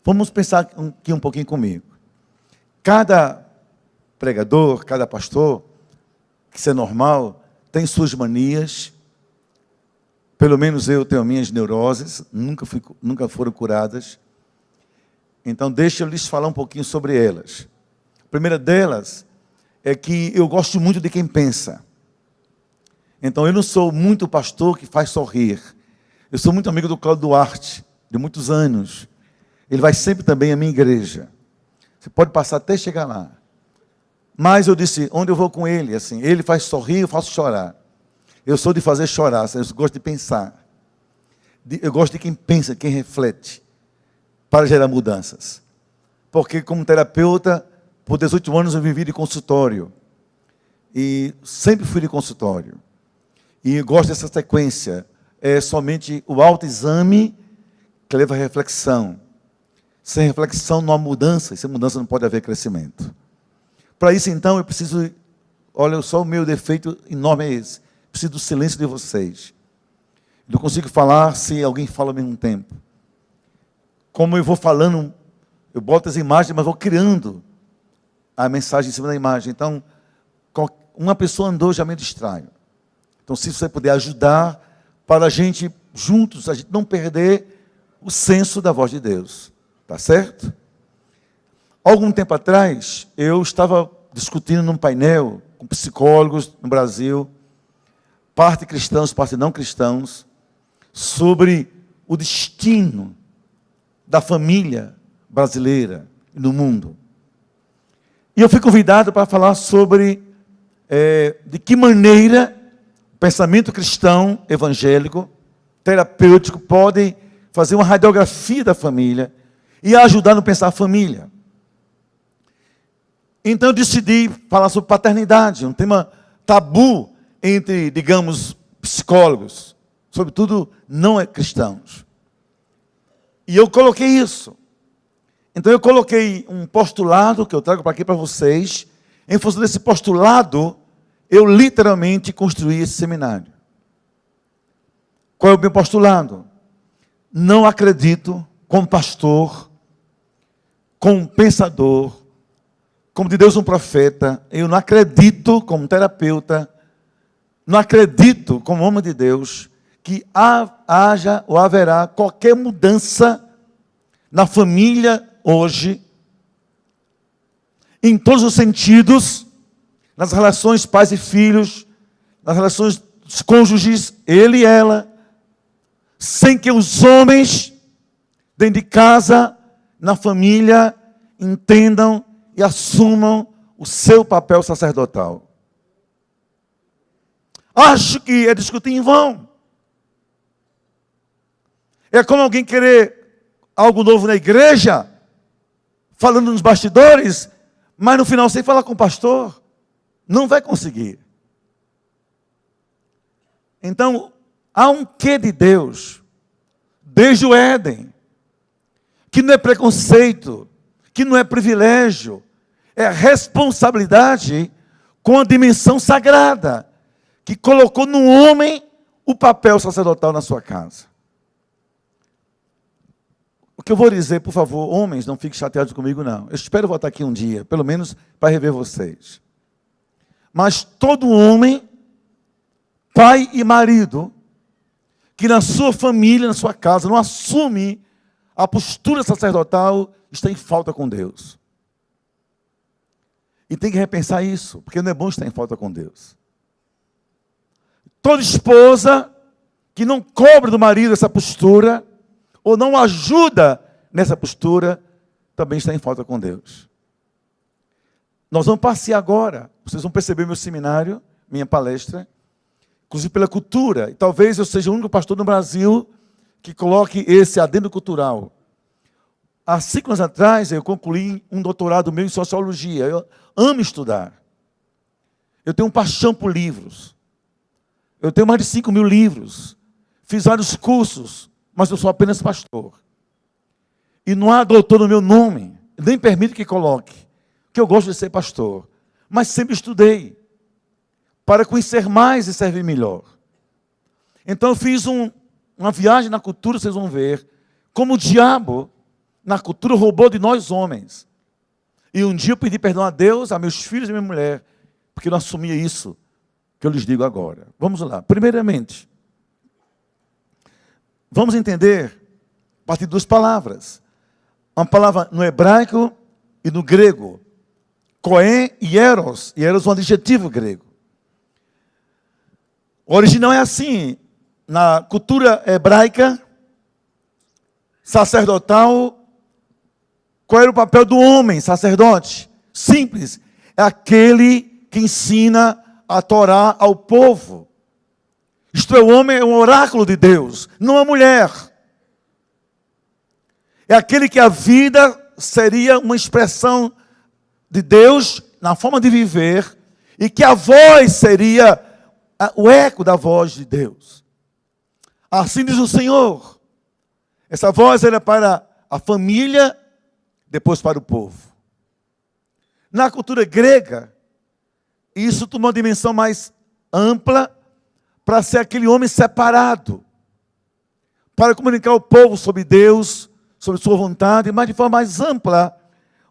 Vamos pensar aqui um pouquinho comigo. Cada pregador, cada pastor, que isso é normal, tem suas manias. Pelo menos eu tenho minhas neuroses, nunca foram curadas. Então, deixa eu lhes falar um pouquinho sobre elas. A primeira delas é que eu gosto muito de quem pensa. Então, eu não sou muito pastor que faz sorrir. Eu sou muito amigo do Cláudio Duarte, de muitos anos. Ele vai sempre também à minha igreja. Você pode passar até chegar lá. Mas eu disse, onde eu vou com ele? Assim, ele faz sorrir, eu faço chorar. Eu sou de fazer chorar, eu gosto de pensar. Eu gosto de quem pensa, quem reflete, para gerar mudanças. Porque como terapeuta, por 18 anos eu vivi de consultório. E sempre fui de consultório. E eu gosto dessa sequência. É somente o autoexame que leva à reflexão. Sem reflexão não há mudança, e sem mudança não pode haver crescimento. Para isso, então, eu preciso... Olha, só o meu defeito enorme é esse. Preciso do silêncio de vocês. Não consigo falar se alguém fala ao mesmo tempo. Como eu vou falando, eu boto as imagens, mas vou criando a mensagem em cima da imagem. Então, uma pessoa andou, já me distraio. Então, se você puder ajudar, para a gente, juntos, a gente não perder o senso da voz de Deus. Tá certo? Algum tempo atrás, eu estava discutindo num painel com psicólogos no Brasil, parte cristãos, parte não cristãos, sobre o destino da família brasileira e no mundo. E eu fui convidado para falar sobre de que maneira o pensamento cristão, evangélico, terapêutico, pode fazer uma radiografia da família e ajudar no pensar a família. Então eu decidi falar sobre paternidade, um tema tabu entre, digamos, psicólogos, sobretudo não cristãos. E eu coloquei isso. Então eu coloquei um postulado que eu trago para aqui para vocês. Em função desse postulado, eu literalmente construí esse seminário. Qual é o meu postulado? Não acredito, como pastor, como pensador, como de Deus um profeta, eu não acredito como terapeuta, não acredito como homem de Deus, que haja ou haverá qualquer mudança na família hoje, em todos os sentidos, nas relações pais e filhos, nas relações dos cônjuges, ele e ela, sem que os homens, dentro de casa, na família, entendam e assumam o seu papel sacerdotal. Acho que é discutir em vão. É como alguém querer algo novo na igreja, falando nos bastidores, mas no final sem falar com o pastor. Não vai conseguir. Então, há um quê de Deus, desde o Éden, que não é preconceito, que não é privilégio, é responsabilidade com a dimensão sagrada, que colocou no homem o papel sacerdotal na sua casa. O que eu vou dizer, por favor, homens, não fiquem chateados comigo, não. Eu espero voltar aqui um dia, pelo menos para rever vocês. Mas todo homem, pai e marido, que na sua família, na sua casa, não assume a postura sacerdotal, está em falta com Deus. E tem que repensar isso, porque não é bom estar em falta com Deus. Toda esposa que não cobre do marido essa postura, ou não ajuda nessa postura, também está em falta com Deus. Nós vamos passear agora, vocês vão perceber meu seminário, minha palestra, inclusive pela cultura, e talvez eu seja o único pastor no Brasil que coloque esse adendo cultural. Há 5 anos atrás, eu concluí um doutorado meu em sociologia. Eu amo estudar. Eu tenho paixão por livros. Eu tenho mais de 5.000 livros. Fiz vários cursos, mas eu sou apenas pastor. E não há doutor no meu nome. Nem permito que coloque. Que eu gosto de ser pastor. Mas sempre estudei. Para conhecer mais e servir melhor. Então eu fiz uma viagem na cultura, vocês vão ver. Como o diabo na cultura, roubou de nós homens. E um dia eu pedi perdão a Deus, a meus filhos e a minha mulher, porque eu não assumia isso que eu lhes digo agora. Vamos lá. Primeiramente, vamos entender a partir de duas palavras. Uma palavra no hebraico e no grego. Kohen e eros. E eros é um adjetivo grego. O original é assim. Na cultura hebraica, sacerdotal, qual era o papel do homem, sacerdote? Simples. É aquele que ensina a Torá ao povo. Isto é, o homem é um oráculo de Deus, não a mulher. É aquele que a vida seria uma expressão de Deus na forma de viver, e que a voz seria o eco da voz de Deus. Assim diz o Senhor. Essa voz era para a família, depois para o povo. Na cultura grega, isso tomou uma dimensão mais ampla, para ser aquele homem separado, para comunicar ao povo sobre Deus, sobre sua vontade, mas de forma mais ampla,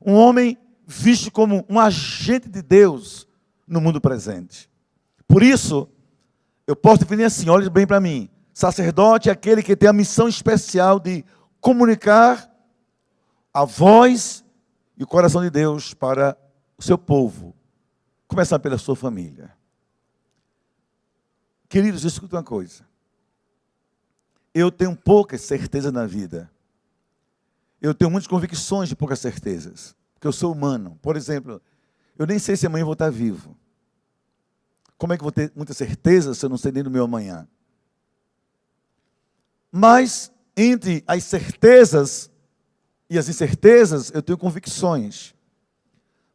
um homem visto como um agente de Deus no mundo presente. Por isso, eu posso definir assim, olhe bem para mim, sacerdote é aquele que tem a missão especial de comunicar a voz e o coração de Deus para o seu povo, começando pela sua família. Queridos, escuta uma coisa. Eu tenho poucas certezas na vida. Eu tenho muitas convicções de poucas certezas. Porque eu sou humano. Por exemplo, eu nem sei se amanhã eu vou estar vivo. Como é que eu vou ter muita certeza se eu não sei nem do meu amanhã? Mas, entre as certezas e as incertezas, eu tenho convicções.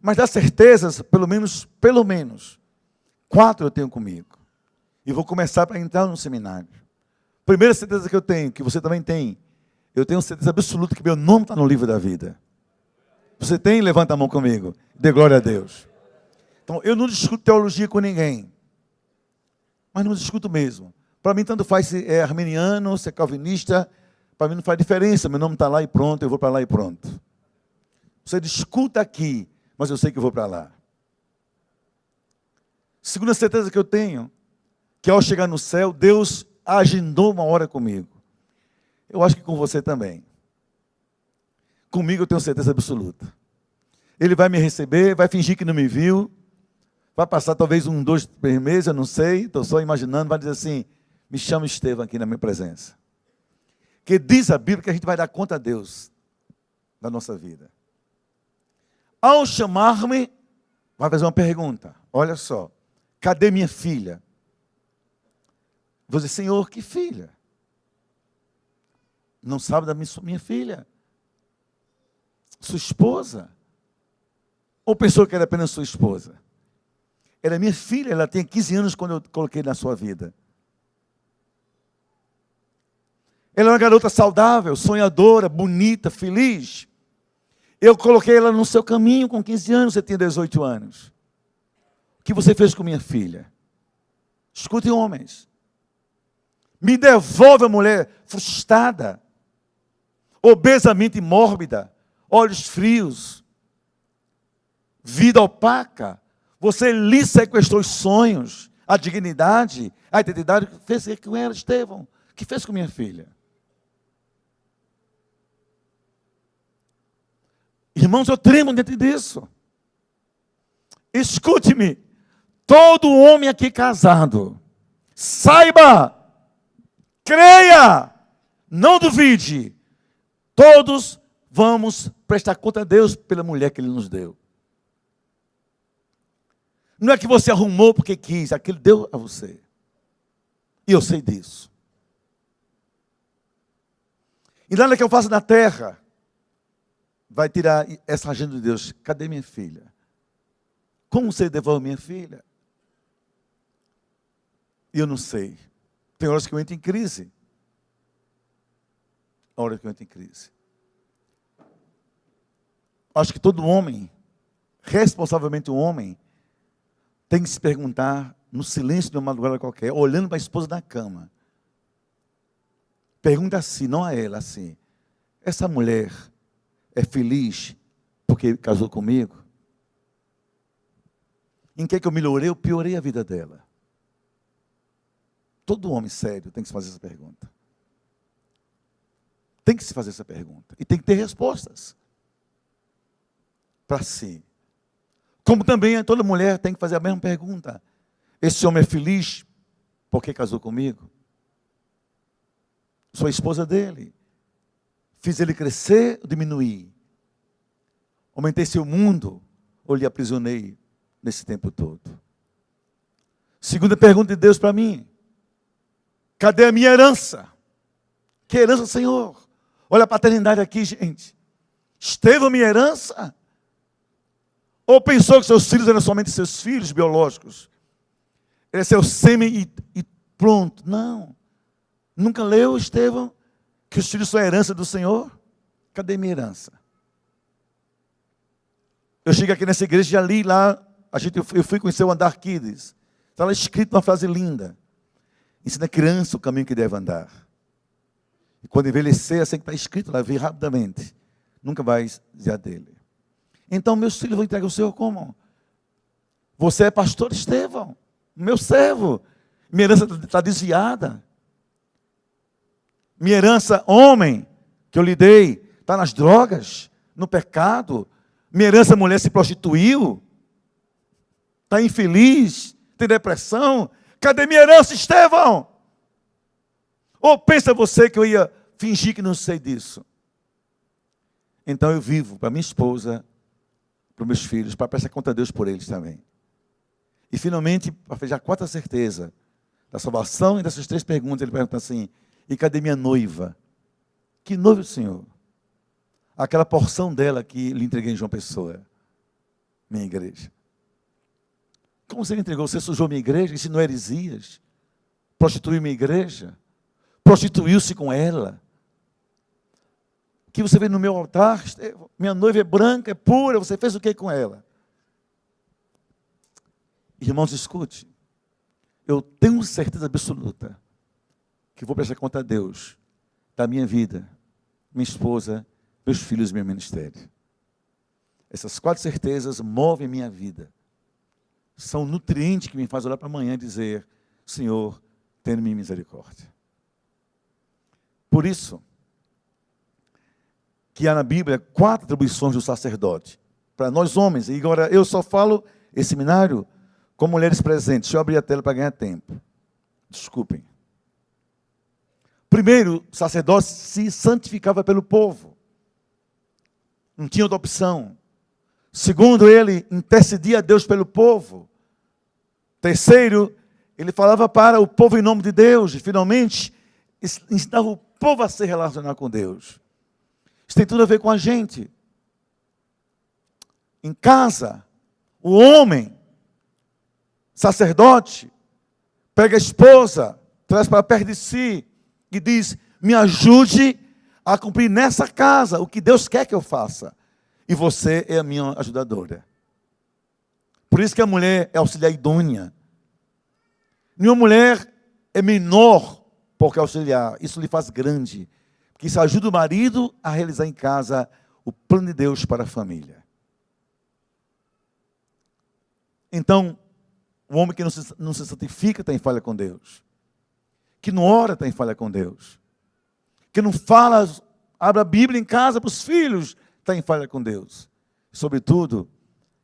Mas das certezas, pelo menos, 4 eu tenho comigo. E vou começar para entrar no seminário. Primeira certeza que eu tenho, que você também tem, eu tenho certeza absoluta que meu nome está no livro da vida. Você tem? Levanta a mão comigo. Dê glória a Deus. Então, eu não discuto teologia com ninguém. Mas não discuto mesmo. Para mim, tanto faz se é arminiano, se é calvinista. Para mim não faz diferença. Meu nome está lá e pronto, eu vou para lá e pronto. Você discuta aqui, mas eu sei que eu vou para lá. Segunda certeza que eu tenho, que ao chegar no céu, Deus agendou uma hora comigo. Eu acho que com você também. Comigo eu tenho certeza absoluta. Ele vai me receber, vai fingir que não me viu, vai passar talvez 1, 2, 3 meses, eu não sei, estou só imaginando, vai dizer assim, me chama Estevão aqui na minha presença. Que diz a Bíblia que a gente vai dar conta a Deus da nossa vida. Ao chamar-me, vai fazer uma pergunta. Olha só, cadê minha filha? Vou dizer, Senhor, que filha? Não sabe da minha filha? Sua esposa? Ou pensou que era apenas sua esposa? Ela é minha filha, ela tem 15 anos quando eu coloquei na sua vida. Ela é uma garota saudável, sonhadora, bonita, feliz. Eu coloquei ela no seu caminho com 15 anos, você tinha 18 anos. O que você fez com minha filha? Escutem, homens. Me devolve a mulher frustrada, obesamente mórbida, olhos frios, vida opaca. Você lhe sequestrou os sonhos, a dignidade, a identidade. O que fez com ela, Estevão? O que fez com minha filha? Irmãos, eu tremo diante disso. Escute-me. Todo homem aqui casado, saiba, creia, não duvide. Todos vamos prestar conta a Deus pela mulher que Ele nos deu. Não é que você arrumou porque quis, aquilo deu a você. E eu sei disso. E nada que eu faça na terra vai tirar essa agenda de Deus. Cadê minha filha? Como você devolve minha filha? E eu não sei. Tem horas que eu entro em crise. Horas que eu entro em crise. Acho que todo homem, responsavelmente um homem, tem que se perguntar, no silêncio de uma madrugada qualquer, olhando para a esposa na cama. Pergunta assim, não a ela, assim. Essa mulher é feliz porque casou comigo? Em que eu melhorei ou piorei a vida dela? Todo homem sério tem que se fazer essa pergunta. Tem que se fazer essa pergunta. E tem que ter respostas para si. Como também toda mulher tem que fazer a mesma pergunta. Esse homem é feliz porque casou comigo? Sou a esposa dele. Fiz ele crescer ou diminuir? Aumentei seu mundo ou lhe aprisionei nesse tempo todo? Segunda pergunta de Deus para mim. Cadê a minha herança? Que herança, Senhor? Olha a paternidade aqui, gente. Esteve minha herança? Ou pensou que seus filhos eram somente seus filhos biológicos? Ele é seu sêmen e pronto. Não. Nunca leu, Estevão, que os filhos são a herança do Senhor? Cadê minha herança? Eu cheguei aqui nessa igreja, já li lá, eu fui conhecer o Andar Kids. Está lá escrito uma frase linda. Ensina a criança o caminho que deve andar. E quando envelhecer, assim que está escrito lá, vê rapidamente. Nunca vai dizer dele. Então, meus filhos vão entregar o Senhor como? Você é pastor Estevão, meu servo. Minha herança está desviada. Minha herança, homem, que eu lhe dei, está nas drogas, no pecado. Minha herança, mulher, se prostituiu. Está infeliz, tem depressão. Cadê minha herança, Estevão? Ou pensa você que eu ia fingir que não sei disso? Então eu vivo para minha esposa, para os meus filhos, para prestar conta a Deus por eles também. E finalmente, para fechar a quarta certeza da salvação e dessas três perguntas, ele pergunta assim: e cadê minha noiva? Que noiva, Senhor? Aquela porção dela que lhe entreguei em João Pessoa, minha igreja. Como você entregou? Você sujou minha igreja, ensinou heresias, prostituiu minha igreja, prostituiu-se com ela. Que você vê no meu altar, minha noiva é branca, é pura, você fez o que com ela? Irmãos, escute, eu tenho certeza absoluta que vou prestar conta a Deus da minha vida, minha esposa, meus filhos e meu ministério. Essas quatro certezas movem minha vida. São nutrientes que me fazem olhar para amanhã e dizer: Senhor, tenha em mim misericórdia. Por isso, que há na Bíblia 4 atribuições do sacerdote. Para nós homens, e agora eu só falo esse seminário com mulheres presentes. Deixa eu abrir a tela para ganhar tempo. Desculpem. Primeiro, o sacerdote se santificava pelo povo. Não tinha outra opção. Segundo, ele intercedia a Deus pelo povo. Terceiro, ele falava para o povo em nome de Deus. E finalmente, ensinava o povo a se relacionar com Deus. Isso tem tudo a ver com a gente. Em casa, o homem, sacerdote, pega a esposa, traz para perto de si e diz: me ajude a cumprir nessa casa o que Deus quer que eu faça. E você é a minha ajudadora. Por isso que a mulher é auxiliar idônea. Nenhuma mulher é menor porque auxiliar. Isso lhe faz grande. Porque isso ajuda o marido a realizar em casa o plano de Deus para a família. Então, o homem que não se santifica está em falha com Deus. Que não ora está em falha com Deus. Que não fala, abre a Bíblia em casa para os filhos, está em falha com Deus. Sobretudo,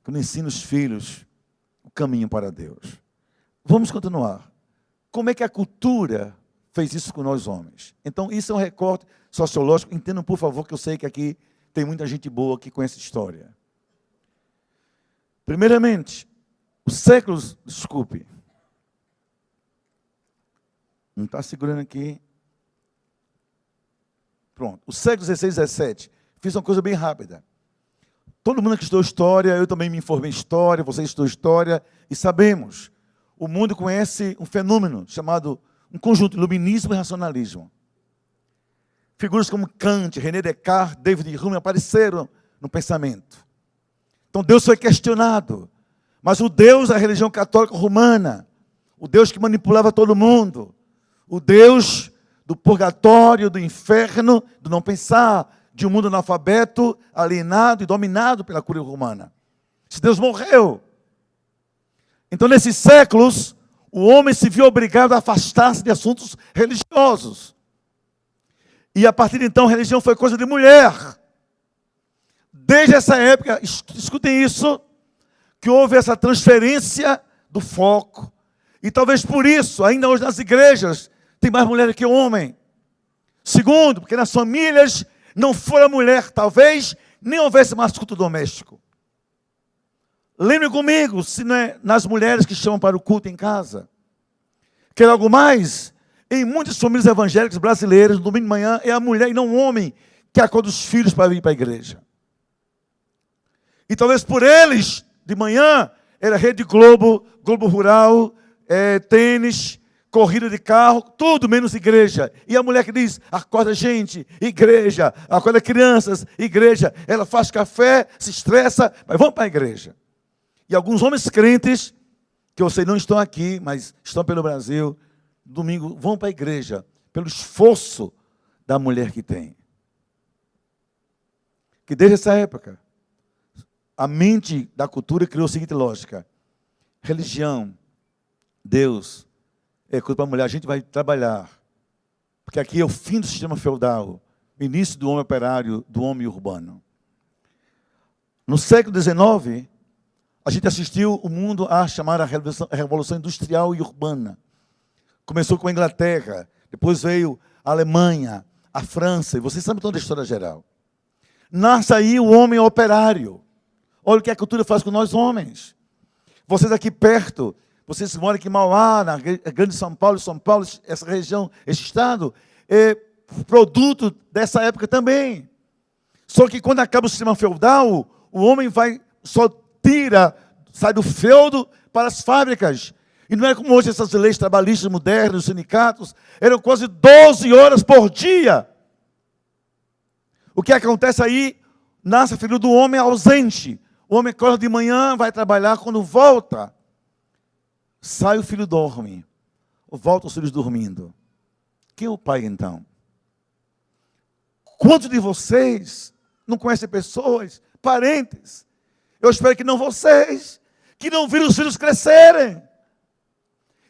que não ensina os filhos o caminho para Deus. Vamos continuar. Como é que a cultura fez isso com nós homens? Então, isso é um recorte sociológico. Entendam, por favor, que eu sei que aqui tem muita gente boa que conhece história. Primeiramente, os séculos, desculpe, não está segurando aqui. Pronto, os séculos 16 e 17, fiz uma coisa bem rápida. Todo mundo que estudou história, eu também me informei em história, você estudou história, e sabemos, o mundo conhece um fenômeno chamado, um conjunto, iluminismo e racionalismo. Figuras como Kant, René Descartes, David Hume apareceram no pensamento. Então Deus foi questionado. Mas o Deus da religião católica romana, o Deus que manipulava todo mundo, o Deus do purgatório, do inferno, do não pensar, de um mundo analfabeto, alienado e dominado pela cultura romana. Se Deus morreu. Então, nesses séculos, o homem se viu obrigado a afastar-se de assuntos religiosos. E a partir de então, a religião foi coisa de mulher. Desde essa época, escutem isso, que houve essa transferência do foco. E talvez por isso, ainda hoje nas igrejas, tem mais mulher que homem. Segundo, porque nas famílias não fora mulher, talvez nem houvesse mais culto doméstico. Lembre comigo, se não é nas mulheres que chamam para o culto em casa. Quer algo mais? Em muitas famílias evangélicas brasileiras, no domingo de manhã, é a mulher e não o homem que acorda os filhos para vir para a igreja. E talvez por eles, de manhã, era Rede Globo, Globo Rural, tênis, corrida de carro, tudo menos igreja. E a mulher que diz, acorda gente, igreja, acorda crianças, igreja. Ela faz café, se estressa, mas vamos para a igreja. E alguns homens crentes, que eu sei não estão aqui, mas estão pelo Brasil, domingo vão para a igreja, pelo esforço da mulher que tem. Que desde essa época, a mente da cultura criou a seguinte lógica: religião, Deus, é coisa para a mulher, a gente vai trabalhar. Porque aqui é o fim do sistema feudal, o início do homem operário, do homem urbano. No século XIX, a gente assistiu o mundo a chamar a Revolução Industrial e Urbana. Começou com a Inglaterra, depois veio a Alemanha, a França, e vocês sabem toda a história geral. Nasce aí o homem operário. Olha o que a cultura faz com nós homens. Vocês aqui perto, vocês que moram aqui em Mauá, na grande São Paulo, essa região, esse estado, é produto dessa época também. Só que quando acaba o sistema feudal, o homem só sai do feudo para as fábricas. E não é como hoje essas leis trabalhistas modernas, os sindicatos, eram quase 12 horas por dia. O que acontece aí? Nasce a figura do homem ausente. O homem acorda de manhã, vai trabalhar, quando volta, sai o filho dorme. Volta os filhos dormindo. Quem é o pai então? Quantos de vocês não conhecem pessoas, parentes? Eu espero que não vocês, que não viram os filhos crescerem.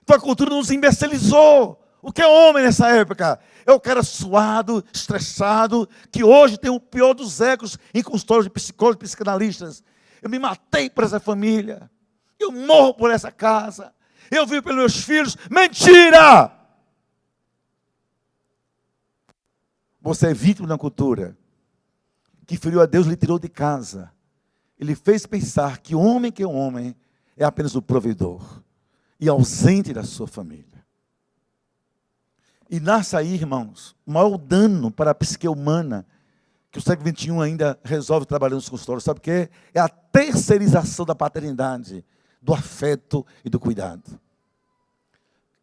Então a cultura nos imbecilizou. O que é homem nessa época? É o cara suado, estressado, que hoje tem o pior dos ecos em consultórios de psicólogos e psicanalistas. Eu me matei por essa família. Eu morro por essa casa. Eu vivo pelos meus filhos. Mentira! Você é vítima da cultura que feriu a Deus, lhe tirou de casa. Ele fez pensar que homem que é homem é apenas o provedor e ausente da sua família. E nasce aí, irmãos, o maior dano para a psique humana que o século XXI ainda resolve trabalhar nos consultórios. Sabe o que é? É a terceirização da paternidade, do afeto e do cuidado.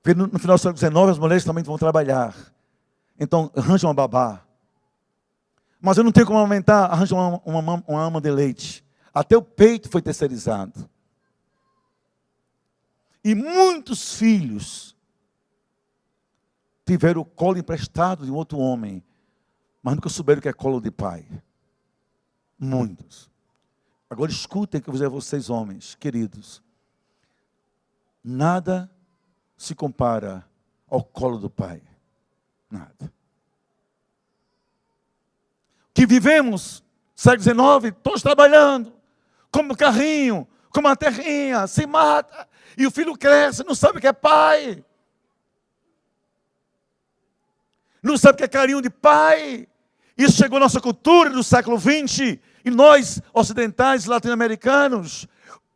Porque no final do século XIX, as mulheres também vão trabalhar. Então, arranja uma babá. Mas eu não tenho como aumentar, arranja uma ama de leite. Até o peito foi terceirizado. E muitos filhos tiveram o colo emprestado de um outro homem, mas nunca souberam o que é colo de pai. Muitos. Agora escutem o que eu vou dizer a vocês, homens, queridos. Nada se compara ao colo do pai. Nada. Que vivemos, século XIX, todos trabalhando, como carrinho, como uma terrinha, se mata, e o filho cresce, não sabe o que é pai. Não sabe o que é carinho de pai. Isso chegou à nossa cultura do século XX, e nós, ocidentais, latino-americanos,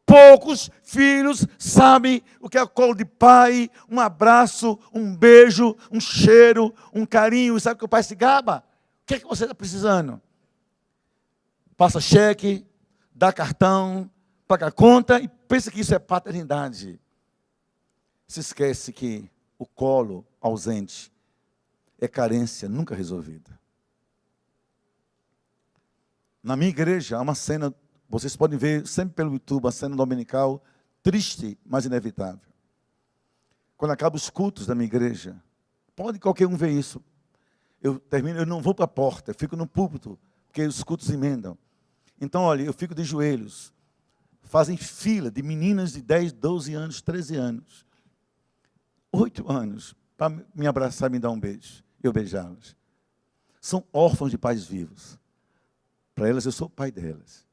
poucos filhos sabem o que é o colo de pai, um abraço, um beijo, um cheiro, um carinho. E sabe que o pai se gaba? O que é que você está precisando? Passa cheque, dá cartão, paga a conta e pensa que isso é paternidade. Se esquece que o colo ausente é carência nunca resolvida. Na minha igreja há uma cena, vocês podem ver sempre pelo YouTube, a cena dominical, triste, mas inevitável. Quando acabam os cultos da minha igreja, pode qualquer um ver isso. Eu termino, eu não vou para a porta, eu fico no púlpito, porque os cultos emendam. Então, olha, eu fico de joelhos. Fazem fila de meninas de 10, 12 anos, 13 anos, 8 anos, para me abraçar e me dar um beijo. Eu beijá-las. São órfãos de pais vivos. Para elas, eu sou o pai delas.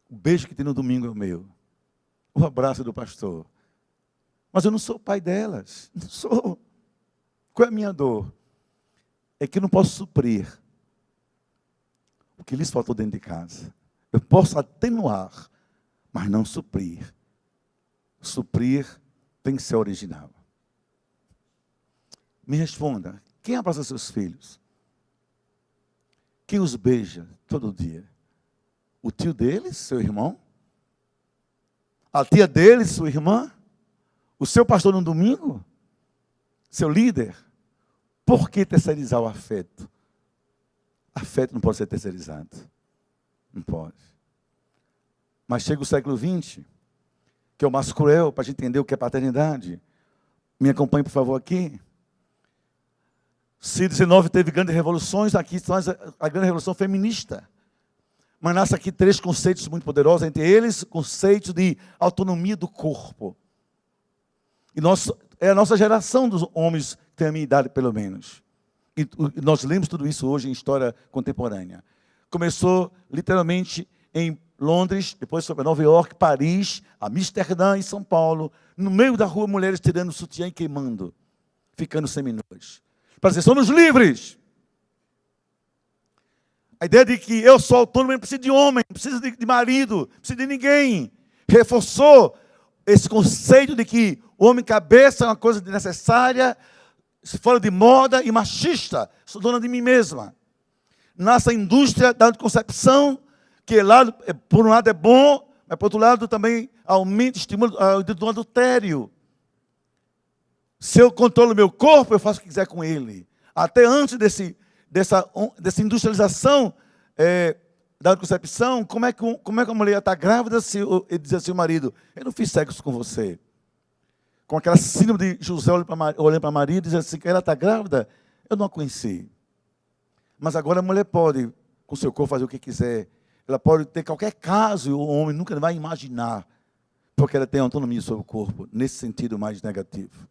O beijo que tem no domingo é o meu. O abraço do pastor. Mas eu não sou o pai delas. Não sou. Qual é a minha dor? É que eu não posso suprir o que lhes faltou dentro de casa. Eu posso atenuar, mas não suprir. Suprir tem que ser original. Me responda, quem abraça seus filhos? Quem os beija todo dia? O tio deles, seu irmão? A tia deles, sua irmã? O seu pastor no domingo? Seu líder? Por que terceirizar o afeto? Afeto não pode ser terceirizado. Não pode. Mas chega o século XX, que é o mais cruel para a gente entender o que é paternidade. Me acompanhe, por favor, aqui. Siglo XIX teve grandes revoluções, aqui traz a grande revolução feminista. Mas nasce aqui 3 conceitos muito poderosos, entre eles o conceito de autonomia do corpo. E é a nossa geração dos homens que tem a minha idade, pelo menos. E nós lemos tudo isso hoje em história contemporânea. Começou literalmente em Londres, depois foi para Nova York, Paris, Amsterdã e São Paulo. No meio da rua, mulheres tirando sutiã e queimando, ficando seminuas. Para dizer, somos livres. A ideia de que eu sou autônomo, não preciso de homem, não preciso de marido, não preciso de ninguém. Reforçou esse conceito de que o homem cabeça é uma coisa necessária, fora de moda e machista. Sou dona de mim mesma. Nasce a indústria da anticoncepção, que por um lado é bom, mas por outro lado também aumenta, estimula o adultério. Se eu controlo o meu corpo, eu faço o que quiser com ele. Até antes dessa industrialização da anticoncepção, como é que a mulher está grávida se ele diz assim ao marido, eu não fiz sexo com você. Com aquela síndrome de José olhando para Maria e dizendo assim, que ela está grávida, eu não a conheci. Mas agora a mulher pode, com seu corpo, fazer o que quiser. Ela pode ter qualquer caso e o homem nunca vai imaginar, porque ela tem autonomia sobre o corpo, nesse sentido mais negativo.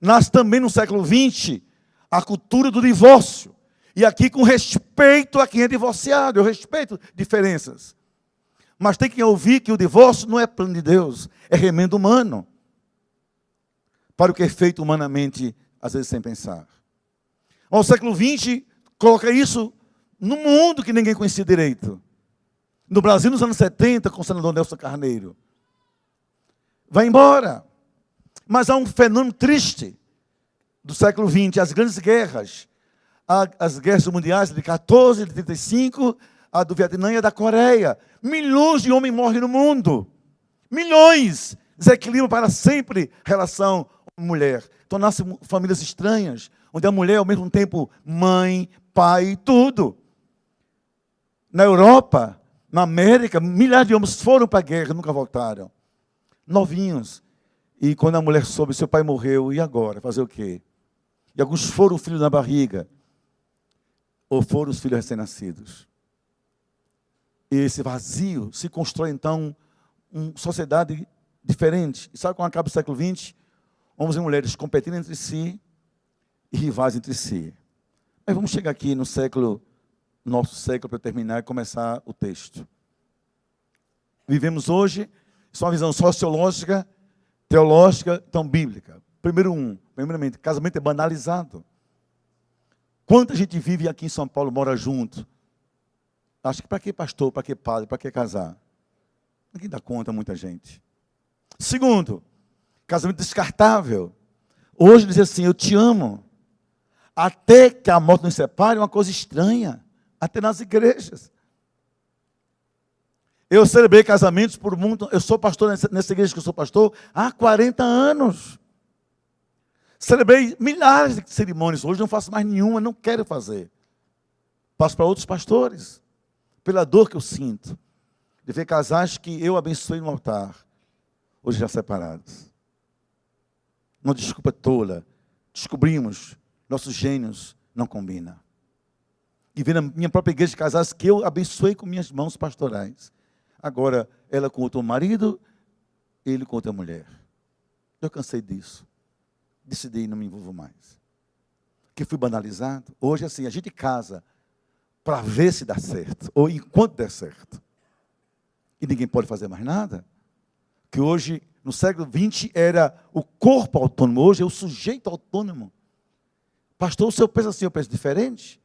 Nasce também no século XX a cultura do divórcio. E aqui com respeito a quem é divorciado, eu respeito diferenças. Mas tem que ouvir que o divórcio não é plano de Deus, é remendo humano. Para o que é feito humanamente, às vezes sem pensar. O século XX coloca isso no mundo que ninguém conhecia direito. No Brasil, nos anos 70, com o senador Nelson Carneiro. Vai embora. Mas há um fenômeno triste do século XX, as grandes guerras. As guerras mundiais de 14, de 35, a do Vietnã e a da Coreia. Milhões de homens morrem no mundo. Milhões. Desequilibram para sempre a relação mulher. Então nascem famílias estranhas, onde a mulher é ao mesmo tempo mãe, pai, tudo. Na Europa, na América, milhares de homens foram para a guerra e nunca voltaram. Novinhos. E quando a mulher soube, seu pai morreu, e agora? Fazer o quê? E alguns foram filhos na barriga, ou foram os filhos recém-nascidos. E esse vazio se constrói, então, uma sociedade diferente. E sabe quando acaba o século XX? Homens e mulheres competindo entre si e rivais entre si. Mas vamos chegar aqui no nosso século, para terminar e começar o texto. Vivemos hoje, isso é uma visão sociológica, teológica, então bíblica. Primeiramente, casamento é banalizado. Quanta gente vive aqui em São Paulo, mora junto? Acho que para que pastor, para que padre, para que casar? Ninguém dá conta, muita gente. Segundo, casamento descartável. Hoje dizer assim, eu te amo. Até que a morte nos separe é uma coisa estranha. Até nas igrejas. Eu celebrei casamentos por muito. Eu sou pastor nessa igreja que eu sou pastor há 40 anos. Celebrei milhares de cerimônias. Hoje não faço mais nenhuma, não quero fazer. Passo para outros pastores. Pela dor que eu sinto. De ver casais que eu abençoei no altar. Hoje já separados. Uma desculpa tola. Descobrimos, nossos gênios não combinam. e ver na minha própria igreja de casais que eu abençoei com minhas mãos pastorais. Agora, ela com outro marido, ele com outra mulher. Eu cansei disso. Decidi não me envolver mais. Que fui banalizado. Hoje, assim, a gente casa para ver se dá certo, ou enquanto der certo. E ninguém pode fazer mais nada. Que hoje, no século XX, era o corpo autônomo, hoje é o sujeito autônomo. Pastor, o senhor pensa assim, eu penso diferente.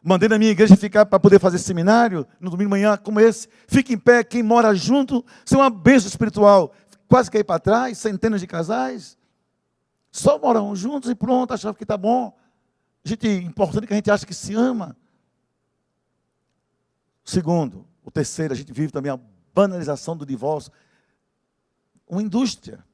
Mandei na minha igreja ficar para poder fazer seminário, no domingo de manhã, como esse. Fique em pé, quem mora junto, isso é uma bênção espiritual. Quase caí para trás, centenas de casais. Só moram juntos e pronto, achava que está bom. Gente, importante que a gente acha que se ama. Segundo, o terceiro, a gente vive também a banalização do divórcio. Uma indústria.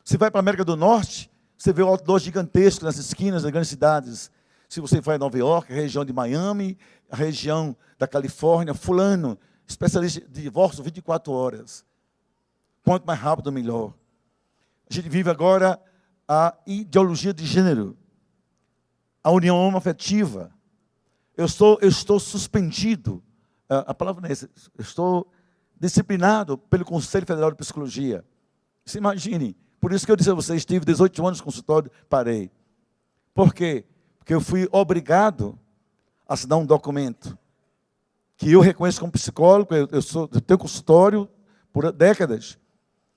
Você vai para a América do Norte, você vê outdoors gigantescos nas esquinas das grandes cidades. Se você vai a Nova York, a região de Miami, a região da Califórnia, fulano, especialista de divórcio 24 horas. Quanto mais rápido, melhor. A gente vive agora a ideologia de gênero, a união homoafetiva. Eu estou suspendido, a palavra não é essa, eu estou disciplinado pelo Conselho Federal de Psicologia. Se imagine, por isso que eu disse a vocês, estive 18 anos no consultório, parei. Por quê? Porque eu fui obrigado a assinar um documento que eu reconheço como psicólogo, eu tenho consultório por décadas,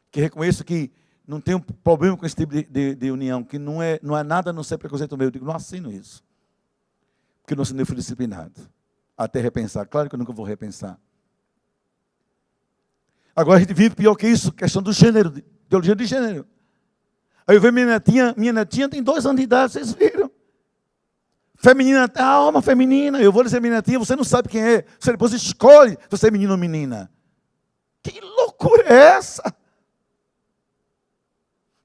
que reconheço que não tenho problema com esse tipo de união, que não é nada a não ser preconceito meu. Eu digo, não assino isso. Porque não assinei, fui disciplinado. Até repensar. Claro que eu nunca vou repensar. Agora a gente vive pior que isso, questão do gênero, ideologia de gênero. Aí eu vejo minha netinha tem 2 anos de idade, vocês viram. Feminina, alma feminina. Eu vou dizer minha netinha, você não sabe quem é. Você depois escolhe se você é menino ou menina. Que loucura é essa?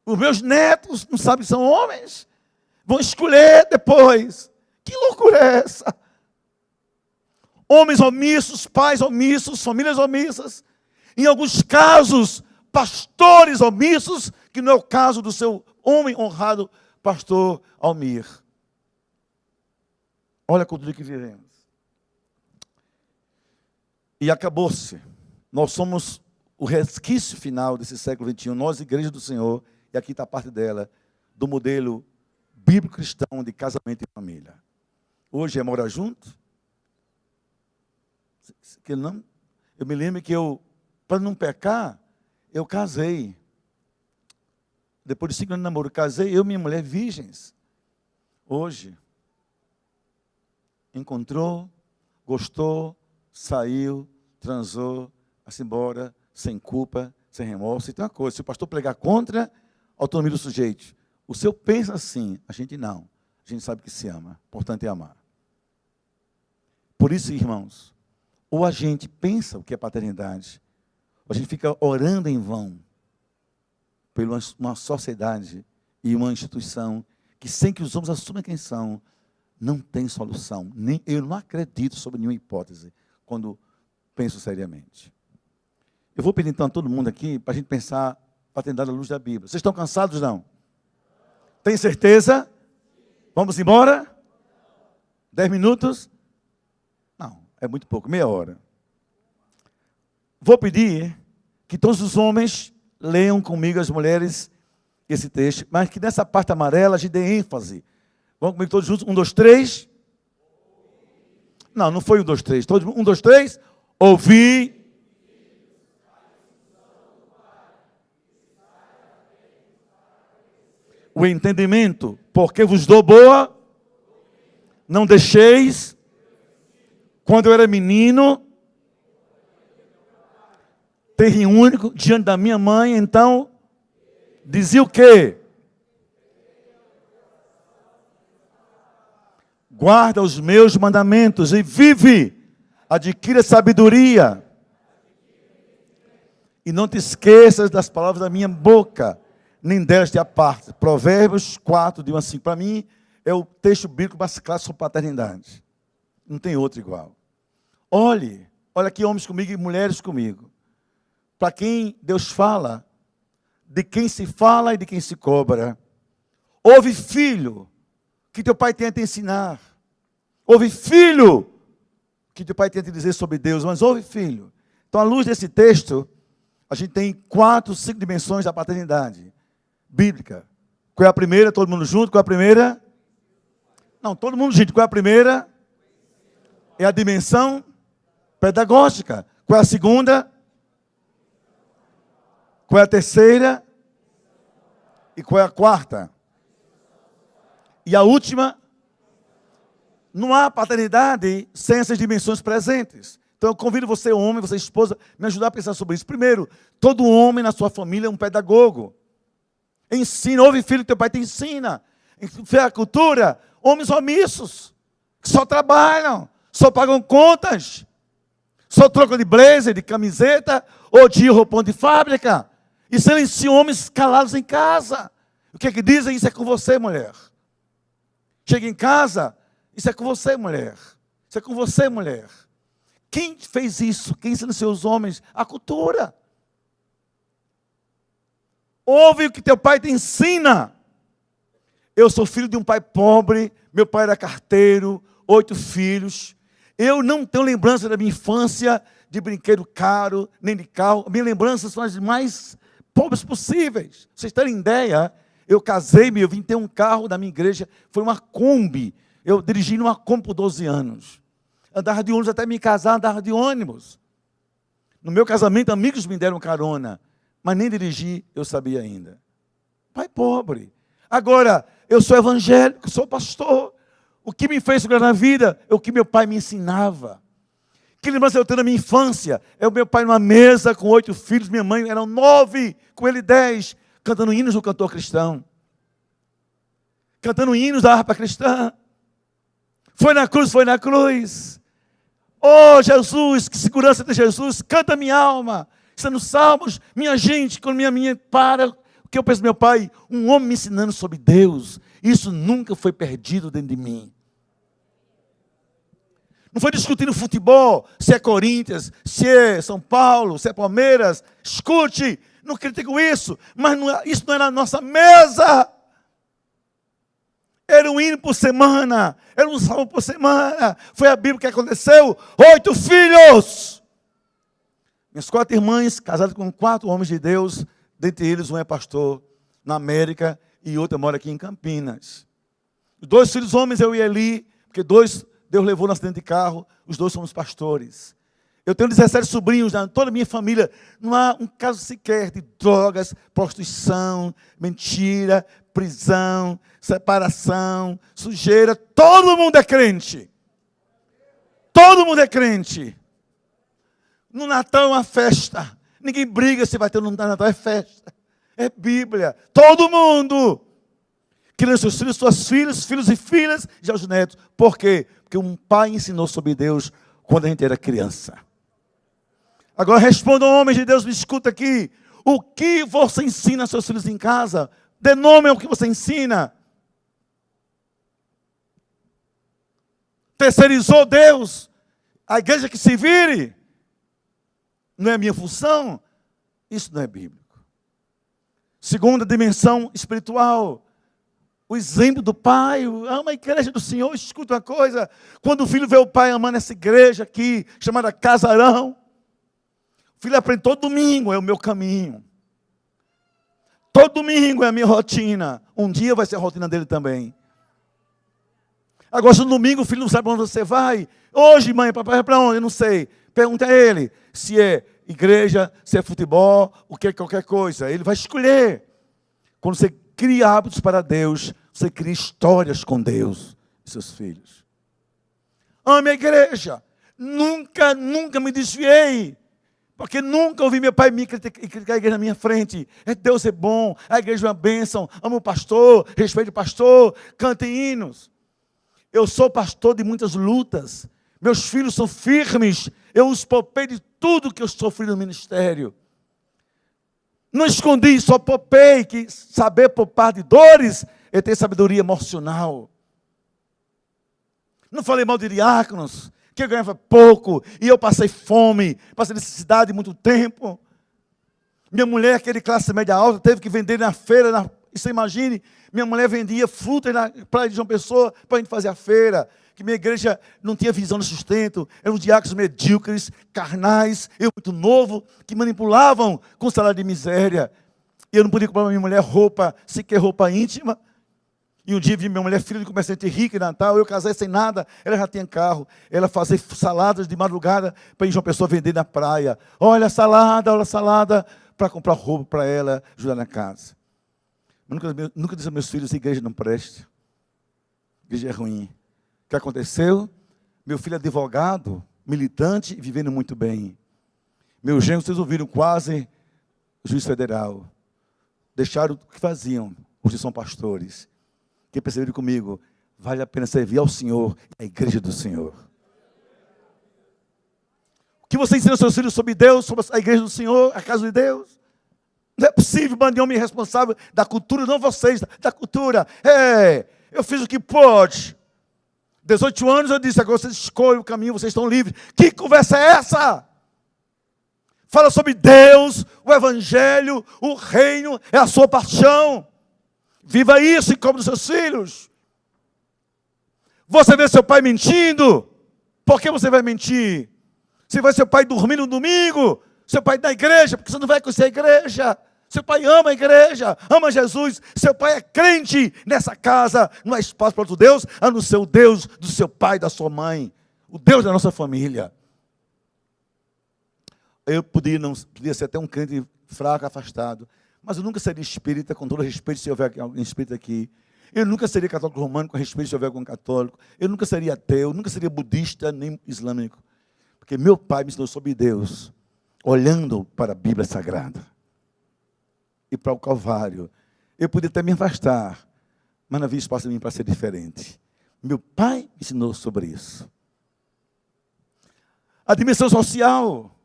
Os meus netos não sabem que são homens. Vão escolher depois. Que loucura é essa? Homens omissos, pais omissos, famílias omissas. Em alguns casos, pastores omissos, que não é o caso do seu homem honrado, pastor Almir. Olha a cultura que vivemos. E acabou-se. Nós somos o resquício final desse século XXI. Nós, Igreja do Senhor, e aqui está a parte dela, do modelo bíblico cristão de casamento e família. Hoje é morar junto. Eu me lembro que para não pecar, eu casei. Depois de 5 anos de namoro, casei, eu e minha mulher virgens. Hoje, encontrou, gostou, saiu, transou, vai-se embora, sem culpa, sem remorso. E tem uma coisa, se o pastor pregar contra a autonomia do sujeito, o seu pensa assim, a gente não. A gente sabe que se ama, importante é amar. Por isso, irmãos, ou a gente pensa o que é paternidade, ou a gente fica orando em vão por uma sociedade e uma instituição que, sem que os homens assumam quem são, não tem solução. Eu não acredito sobre nenhuma hipótese quando penso seriamente. Eu vou pedir então a todo mundo aqui para a gente pensar paternidade à luz da Bíblia. Vocês estão cansados, não? Tem certeza? Vamos embora? 10 minutos? Não, é muito pouco, meia hora. Vou pedir que todos os homens leiam comigo, as mulheres, esse texto, mas que nessa parte amarela a gente dê ênfase. Vamos comigo todos juntos? 1, 2, 3. Não, não foi 1, 2, 3. Todos, 1, 2, 3. Ouvi. O entendimento, porque vos dou boa, não deixeis, quando eu era menino, terem único diante da minha mãe, então, dizia o quê? Guarda os meus mandamentos e vive, adquira sabedoria, e não te esqueças das palavras da minha boca, nem delas te aparte. Provérbios 4, de 1 a 5. Para mim, é o texto bíblico mais clássico sobre paternidade. Não tem outro igual. Olha aqui homens comigo e mulheres comigo. Para quem Deus fala, de quem se fala e de quem se cobra. Ouve, filho, que teu pai tem a te ensinar. Ouve, filho, o que teu pai tem a te dizer sobre Deus, mas ouve, filho. Então, à luz desse texto, a gente tem 4, 5 dimensões da paternidade bíblica. Qual é a primeira? Todo mundo junto? Qual é a primeira? Não, todo mundo junto. Qual é a primeira? É a dimensão pedagógica. Qual é a segunda? Qual é a terceira? E qual é a quarta? E a última? Não há paternidade sem essas dimensões presentes. Então eu convido você, homem, você, esposa, me ajudar a pensar sobre isso. Primeiro, todo homem na sua família é um pedagogo. Ensina, ouve, filho, teu pai te ensina. Em a cultura, homens omissos, que só trabalham, só pagam contas, só trocam de blazer, de camiseta, ou de roupão de fábrica. E silenciam homens calados em casa. O que é que dizem? Isso é com você, mulher. Chega em casa, isso é com você, mulher. Isso é com você, mulher. Quem fez isso? Quem silenciou os homens? A cultura. Ouve o que teu pai te ensina. Eu sou filho de um pai pobre, meu pai era carteiro, 8 filhos. Eu não tenho lembrança da minha infância de brinquedo caro, nem de carro. Minhas lembranças são as mais pobres possíveis. Vocês terem ideia, eu casei-me, eu vim ter um carro da minha igreja, foi uma Kombi. Eu dirigi numa Kombi por 12 anos. Andava de ônibus até me casar, andava de ônibus. No meu casamento, amigos me deram carona, mas nem dirigir eu sabia ainda. Pai pobre. Agora, eu sou evangélico, sou pastor. O que me fez chegar na vida é o que meu pai me ensinava. Que lembrança eu tenho da minha infância? É o meu pai numa mesa com 8 filhos, minha mãe eram 9, com ele 10, cantando hinos do cantor cristão. Cantando hinos da harpa cristã. Foi na cruz, foi na cruz. Oh, Jesus, que segurança de Jesus, canta minha alma. Está nos Salmos, minha gente, quando minha para, o que eu penso do meu pai? Um homem me ensinando sobre Deus. Isso nunca foi perdido dentro de mim. Não foi discutindo futebol, se é Corinthians, se é São Paulo, se é Palmeiras. Escute, não critico isso, mas isso não era a nossa mesa. Era um hino por semana, era um salmo por semana. Foi a Bíblia que aconteceu. 8 filhos. Minhas 4 irmãs, casadas com 4 homens de Deus. Dentre eles, um é pastor na América e outro mora aqui em Campinas. Os 2 filhos homens, eu e Eli, porque 2 Deus levou no acidente de carro, os 2 somos pastores. Eu tenho 17 sobrinhos, toda a minha família. Não há um caso sequer de drogas, prostituição, mentira, prisão, separação, sujeira. Todo mundo é crente. Todo mundo é crente. No Natal é uma festa. Ninguém briga se vai ter no Natal, é festa. É Bíblia. Todo mundo. Criando seus filhos, suas filhas, filhos e filhas, já os netos. Por quê? Porque um pai ensinou sobre Deus quando a gente era criança. Agora respondam, homens de Deus, me escuta aqui. O que você ensina aos seus filhos em casa? Dê nome ao que você ensina. Terceirizou Deus. A igreja que se vire. Não é minha função. Isso não é bíblico. Segunda dimensão espiritual. O exemplo do pai. Ama a igreja do Senhor. Escuta uma coisa. Quando o filho vê o pai amando essa igreja aqui, chamada Casarão. O filho aprende todo domingo, é o meu caminho. Todo domingo é a minha rotina. Um dia vai ser a rotina dele também. Agora, se no domingo o filho não sabe para onde você vai. Hoje, mãe, papai vai para onde? Eu não sei. Pergunta a ele se é igreja, se é futebol, o que é qualquer coisa. Ele vai escolher. Quando você cria hábitos para Deus, você cria histórias com Deus e seus filhos. Ame a igreja. Nunca me desviei. Porque nunca ouvi meu pai me criticar a igreja na minha frente. Deus é bom, a igreja é uma bênção. Amo o pastor, respeito o pastor, cante hinos. Eu sou pastor de muitas lutas. Meus filhos são firmes. Eu os poupei de tudo que eu sofri no ministério. Não escondi, só poupei. Que saber poupar de dores é ter sabedoria emocional. Não falei mal de diáconos, que eu ganhava pouco, e eu passei fome, passei necessidade muito tempo. Minha mulher, aquele classe média alta, teve que vender na feira, e você imagine, minha mulher vendia frutas na praia de João Pessoa, para a gente fazer a feira. que minha igreja não tinha visão de sustento, eram diáconos medíocres, carnais, eu muito novo, que manipulavam com salário de miséria. E eu não podia comprar para minha mulher roupa, sequer roupa íntima. E um dia vi minha mulher, filha de comerciante rica em Natal, eu casei sem nada, ela já tinha carro, ela fazia saladas de madrugada para ir de uma pessoa vender na praia. Olha a salada, para comprar roupa para ela, ajudar na casa. Nunca disse aos meus filhos, igreja não presta, igreja é ruim. O que aconteceu? Meu filho é advogado, militante e vivendo muito bem. Meus genros, vocês ouviram, quase juiz federal. Deixaram o que faziam, hoje são pastores. Que perceberam comigo, vale a pena servir ao Senhor e à igreja do Senhor. O que você ensina aos seus filhos sobre Deus, sobre a igreja do Senhor, a casa de Deus? Não é possível, bando de homem responsável da cultura, não vocês, da cultura. Eu fiz o que pode. 18 anos eu disse, agora vocês escolhem o caminho, vocês estão livres. Que conversa é essa? Fala sobre Deus, o Evangelho, o reino, é a sua paixão. Viva isso e come dos seus filhos. Você vê seu pai mentindo. Por que você vai mentir? Você vê seu pai dormindo no domingo. Seu pai da igreja, porque você não vai conhecer a igreja. Seu pai ama a igreja, ama Jesus. Seu pai é crente nessa casa. Não há espaço para outro Deus, a não ser o Deus do seu pai, da sua mãe. O Deus da nossa família. Eu podia ser até um crente fraco, afastado. Mas eu nunca seria espírita, com todo respeito, se houver alguém espírita aqui. Eu nunca seria católico romano, com respeito, se houver algum católico. Eu nunca seria ateu, nunca seria budista, nem islâmico. Porque meu pai me ensinou sobre Deus, olhando para a Bíblia Sagrada. E para o Calvário. Eu podia até me afastar, mas não havia espaço em mim para ser diferente. Meu pai me ensinou sobre isso. A dimensão social,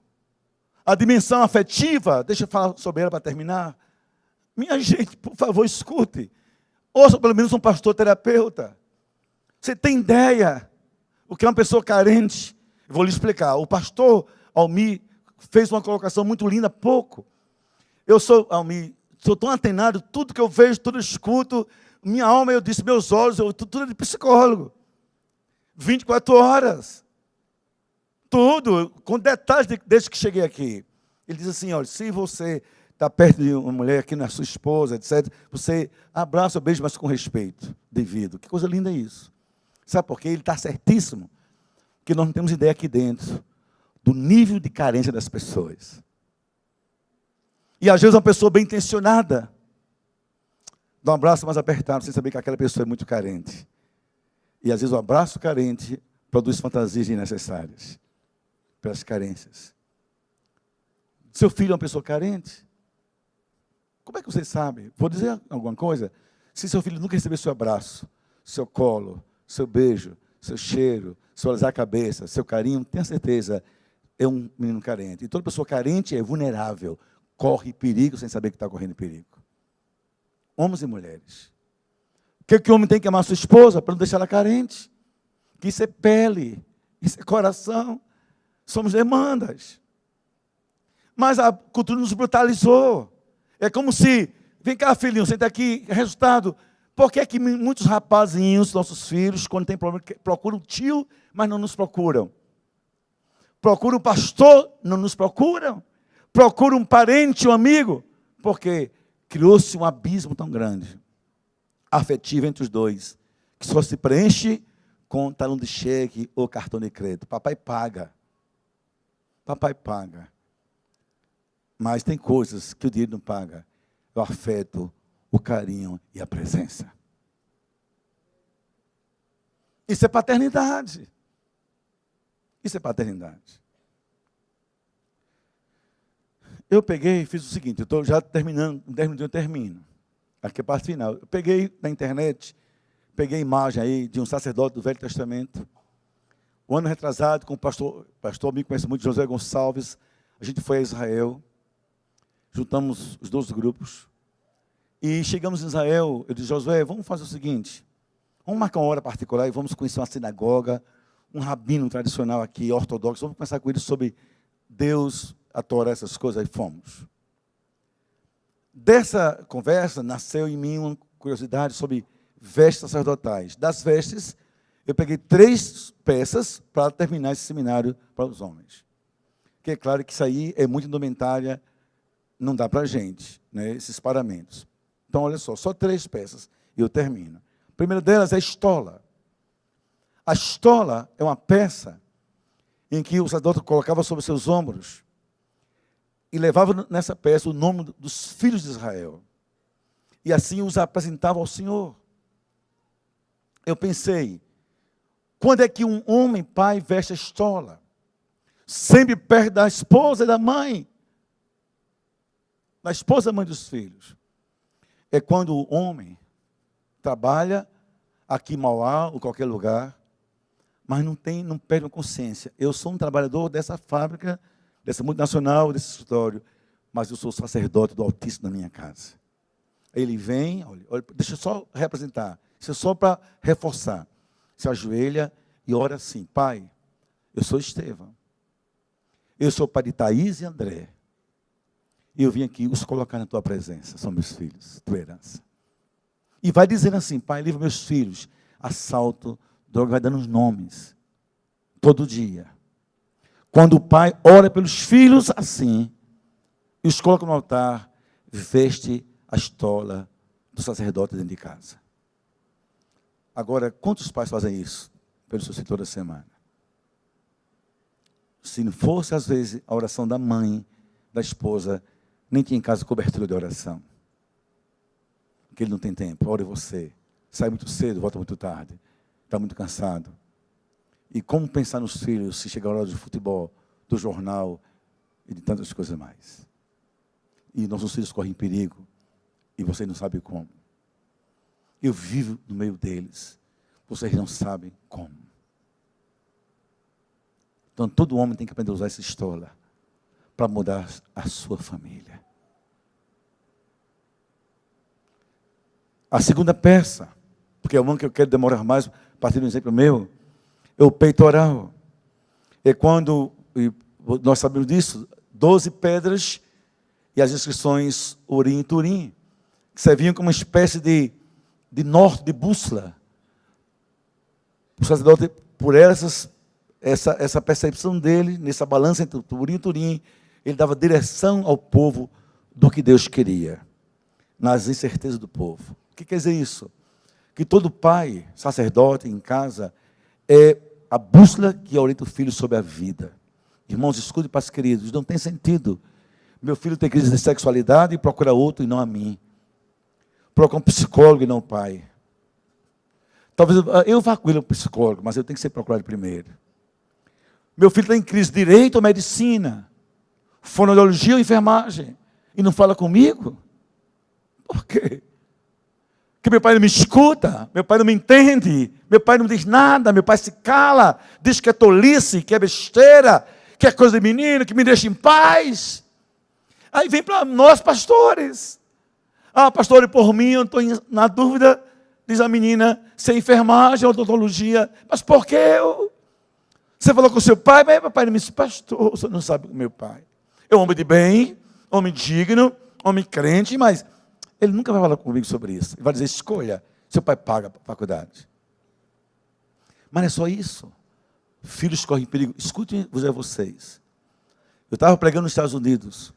a dimensão afetiva, deixa eu falar sobre ela para terminar. Minha gente, por favor, escute. Ouça pelo menos um pastor terapeuta. Você tem ideia o que é uma pessoa carente? Eu vou lhe explicar. O pastor Almir fez uma colocação muito linda há pouco. Eu sou, Almir, sou tão antenado, tudo que eu vejo, tudo eu escuto. Minha alma, eu disse, meus olhos, tudo é de psicólogo. 24 horas. Tudo, com detalhes desde que cheguei aqui. Ele diz assim, olha, se você está perto de uma mulher que não é sua esposa, etc., você abraça ou beija, mas com respeito devido. Que coisa linda é isso. Sabe por quê? Ele está certíssimo. Porque nós não temos ideia aqui dentro do nível de carência das pessoas. E às vezes uma pessoa bem intencionada dá um abraço mais apertado, sem saber que aquela pessoa é muito carente. E às vezes o abraço carente produz fantasias desnecessárias pelas carências. Seu filho é uma pessoa carente? Como é que você sabe? Vou dizer alguma coisa. Se seu filho nunca recebeu seu abraço, seu colo, seu beijo, seu cheiro, seu alisar a cabeça, seu carinho, tenha certeza, é um menino carente. E toda pessoa carente é vulnerável, corre perigo sem saber que está correndo perigo. Homens e mulheres. O que o homem tem que amar a sua esposa para não deixar ela carente? Que isso é pele, isso é coração. Somos demandas. Mas a cultura nos brutalizou. É como se, vem cá filhinho, senta aqui, resultado. Por que é que muitos rapazinhos, nossos filhos, quando tem problema, procuram tio, mas não nos procuram? Procuram um pastor, não nos procuram? Procuram um parente, um amigo? Porque criou-se um abismo tão grande, afetivo entre os dois, que só se preenche com talão de cheque ou cartão de crédito. Papai paga. Papai paga. Mas tem coisas que o dinheiro não paga. O afeto, o carinho e a presença. Isso é paternidade. Isso é paternidade. Eu peguei e fiz o seguinte, eu estou já terminando, em 10 minutos eu termino. Aqui é a parte final. Eu peguei na internet, peguei a imagem aí de um sacerdote do Velho Testamento. Um ano retrasado, com o pastor me conhece muito, José Gonçalves, a gente foi a Israel, juntamos os 12 grupos, e chegamos em Israel, eu disse, Josué, vamos fazer o seguinte, vamos marcar uma hora particular e vamos conhecer uma sinagoga, um rabino tradicional aqui, ortodoxo, vamos conversar com ele sobre Deus, a Torá, essas coisas, aí fomos. Dessa conversa, nasceu em mim uma curiosidade sobre vestes sacerdotais. Das vestes, Eu peguei 3 peças para terminar esse seminário para os homens. Porque é claro que isso aí é muito indumentária, não dá para a gente, né, esses paramentos. Então, olha só 3 peças e eu termino. A primeira delas é a estola. A estola é uma peça em que o sacerdote colocava sobre seus ombros e levava nessa peça o nome dos filhos de Israel. E assim os apresentava ao Senhor. Eu pensei, quando é que um homem, pai, veste a estola? Sempre perto da esposa e da mãe. Da esposa e da mãe dos filhos. É quando o homem trabalha aqui em Mauá ou qualquer lugar, mas não perde a consciência. Eu sou um trabalhador dessa fábrica, dessa multinacional, desse escritório, mas eu sou sacerdote do Altíssimo na minha casa. Ele vem, olha, deixa eu só representar, isso é só para reforçar. Se ajoelha e ora assim: Pai, eu sou Estevão, eu sou pai de Thaís e André, e eu vim aqui os colocar na tua presença, são meus filhos, tua herança. E vai dizendo assim: Pai, livra meus filhos, assalto, droga, vai dando os nomes, todo dia. Quando o pai ora pelos filhos assim, e os coloca no altar, veste a estola do sacerdote dentro de casa. Agora, quantos pais fazem isso pelo seu filho toda semana? Se não fosse, às vezes, a oração da mãe, da esposa, nem tinha em casa cobertura de oração. Porque ele não tem tempo. Ore você. Sai muito cedo, volta muito tarde. Está muito cansado. E como pensar nos filhos se chegar a hora do futebol, do jornal e de tantas coisas mais? E nossos filhos correm perigo. E vocês não sabem como. Eu vivo no meio deles. Vocês não sabem como. Então, todo homem tem que aprender a usar essa estola para mudar a sua família. A segunda peça, porque é uma que eu quero demorar mais, a partir do exemplo meu, é o peitoral. É quando, nós sabemos disso, 12 pedras e as inscrições Urim e Turim, que serviam como uma espécie de norte, de bússola. O sacerdote, por essa percepção dele, nessa balança entre Urim e Turim, ele dava direção ao povo do que Deus queria, nas incertezas do povo. O que quer dizer isso? Que todo pai, sacerdote em casa, é a bússola que orienta o filho sobre a vida. Irmãos, escute, pais queridos, não tem sentido meu filho ter crise de sexualidade e procura outro e não a mim. Procura um psicólogo e não o pai. Talvez eu vá com ele ao psicólogo, mas eu tenho que ser procurado primeiro. Meu filho está em crise de direito ou medicina, fonoaudiologia ou enfermagem, e não fala comigo? Por quê? Porque meu pai não me escuta, meu pai não me entende, meu pai não diz nada, meu pai se cala, diz que é tolice, que é besteira, que é coisa de menino, que me deixa em paz. Aí vem para nós, pastores. Ah, pastor, por mim, eu estou na dúvida, diz a menina, se é enfermagem ou odontologia. Mas por que eu? Você falou com o seu pai, mas meu pai não me disse: pastor, você não sabe o meu pai. É um homem de bem, homem digno, homem crente, mas ele nunca vai falar comigo sobre isso. Ele vai dizer: escolha, seu pai paga a faculdade. Mas não é só isso. Filhos correm perigo. Escutem vocês. Eu estava pregando nos Estados Unidos,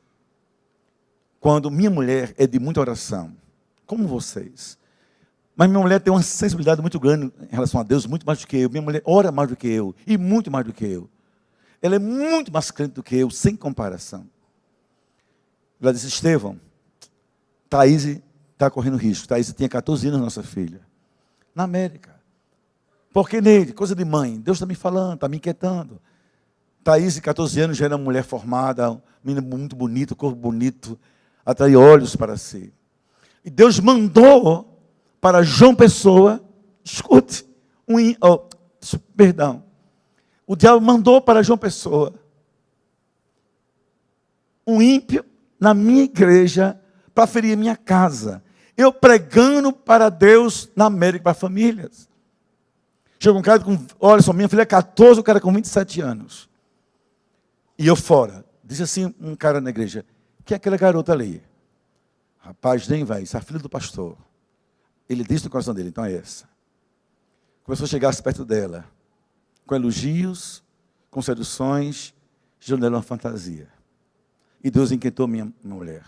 quando minha mulher é de muita oração, como vocês. Mas minha mulher tem uma sensibilidade muito grande em relação a Deus, muito mais do que eu. Minha mulher ora mais do que eu, e muito mais do que eu. Ela é muito mais crente do que eu, sem comparação. Ela disse: Estevão, Thaís está correndo risco. Thaís tinha 14 anos, nossa filha. Na América. Porque nele, coisa de mãe, Deus está me falando, está me inquietando. Thaís, 14 anos, já era uma mulher formada, uma menina muito bonita, corpo bonito, atrai olhos para si. E Deus mandou para João Pessoa, escute, o diabo mandou para João Pessoa um ímpio na minha igreja para ferir a minha casa. Eu pregando para Deus na América, para famílias. Chegou um cara com, olha só, minha filha é 14, o cara com 27 anos. E eu fora. Disse assim um cara na igreja: quem é aquela garota ali? Rapaz, nem vai, isso é a filha do pastor. Ele disse no coração dele: então é essa. começou a chegar perto dela, com elogios, com seduções, gerando nela uma fantasia. E Deus inquietou minha mulher.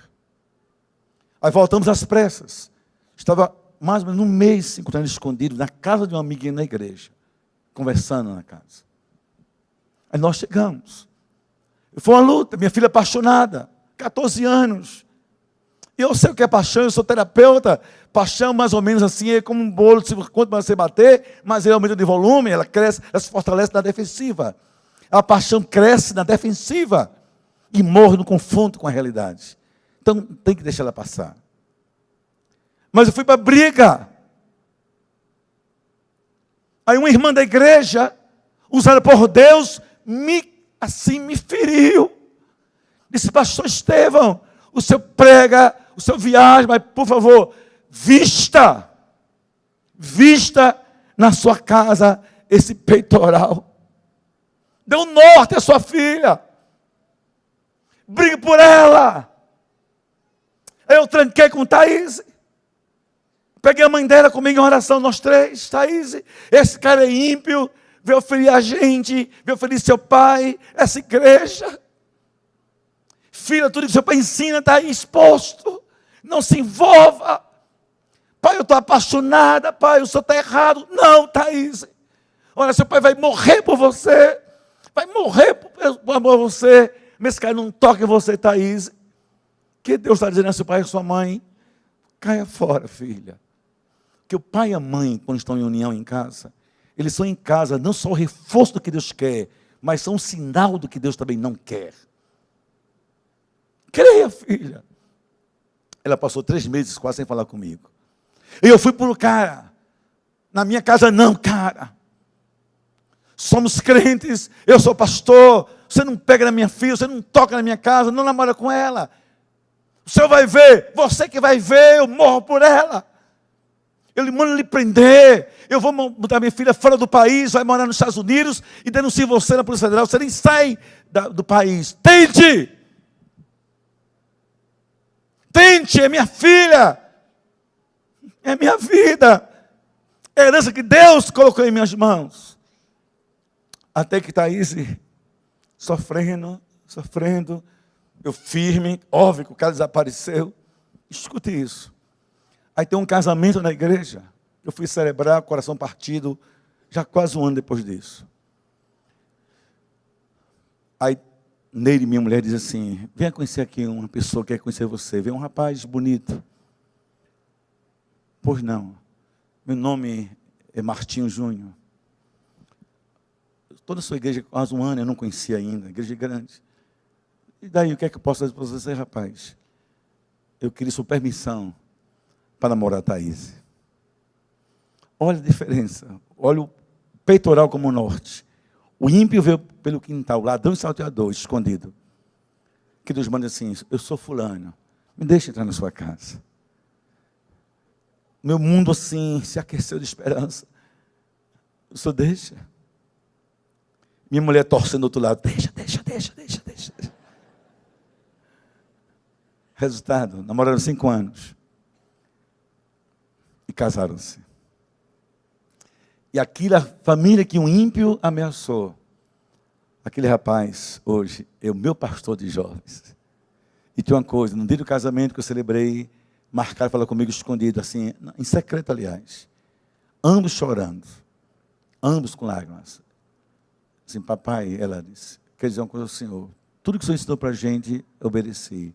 Aí voltamos às pressas. Estava mais ou menos um mês se encontrando escondido na casa de uma amiguinha na igreja, conversando na casa. Aí nós chegamos. Foi uma luta, minha filha apaixonada, 14 anos. E eu sei o que é paixão, eu sou terapeuta. Paixão, mais ou menos assim, é como um bolo, quanto mais você bater, mais ele aumenta de volume, ela cresce, ela se fortalece na defensiva. A paixão cresce na defensiva e morre no confronto com a realidade. Então, tem que deixar ela passar. Mas eu fui para a briga. Aí uma irmã da igreja, usada por Deus, me feriu. Disse, pastor Estevão, o senhor prega, o senhor viaja, mas por favor, vista na sua casa esse peitoral. Dê um norte à sua filha. Brigue por ela. Aí eu tranquei com Thaís. Peguei a mãe dela comigo em oração, nós três. Thaís, esse cara é ímpio, veio ferir a gente, veio ferir seu pai, essa igreja. Filha, tudo que seu pai ensina está aí exposto. Não se envolva. Pai, eu estou apaixonada. Pai, o senhor está errado. Não, Thaís. Olha, seu pai vai morrer por você. Vai morrer por amor a você. Mas esse cara não toca em você, Thaís. Que Deus está dizendo a seu pai e a sua mãe? Caia fora, filha. Porque o pai e a mãe, quando estão em união em casa, eles são em casa não só o reforço do que Deus quer, mas são um sinal do que Deus também não quer. Creia, filha. Ela passou 3 meses quase sem falar comigo. E eu fui para o cara. Na minha casa não, cara. Somos crentes, eu sou pastor. Você não pega na minha filha, você não toca na minha casa, não namora com ela. O senhor vai ver, você que vai ver, eu morro por ela. Eu mando lhe prender. Eu vou botar minha filha fora do país, vai morar nos Estados Unidos e denuncio você na Polícia Federal. Você nem sai do país. Tente! Tente, é minha filha. É minha vida. É a herança que Deus colocou em minhas mãos. Até que Thaís, sofrendo. Eu firme, óbvio que o cara desapareceu. Escute isso. Aí tem um casamento na igreja. Eu fui celebrar, coração partido, já quase 1 ano depois disso. Aí Neide, minha mulher, diz assim, venha conhecer aqui uma pessoa que quer conhecer você. Vem um rapaz bonito. Pois não. Meu nome é Martinho Júnior. Estou na sua igreja há quase 1 ano, eu não conhecia ainda. Igreja grande. E daí, o que é que eu posso fazer para você, rapaz? Eu queria sua permissão para namorar a Thaís. Olha a diferença. Olha o peitoral como o norte. O ímpio veio pelo quintal, ladrão e salteador, escondido. Que Deus manda assim, eu sou fulano, me deixa entrar na sua casa. Meu mundo assim, se aqueceu de esperança. O senhor deixa? Minha mulher torcendo do outro lado, deixa. Resultado, namoraram 5 anos. E casaram-se. E aquela família que um ímpio ameaçou, aquele rapaz, hoje, é o meu pastor de jovens. E tem uma coisa, no dia do casamento que eu celebrei, marcaram, falou comigo escondido, assim, em secreto, aliás. Ambos chorando, ambos com lágrimas. Assim, papai, ela disse, quer dizer uma coisa ao senhor, tudo que o senhor ensinou para a gente, eu obedeci.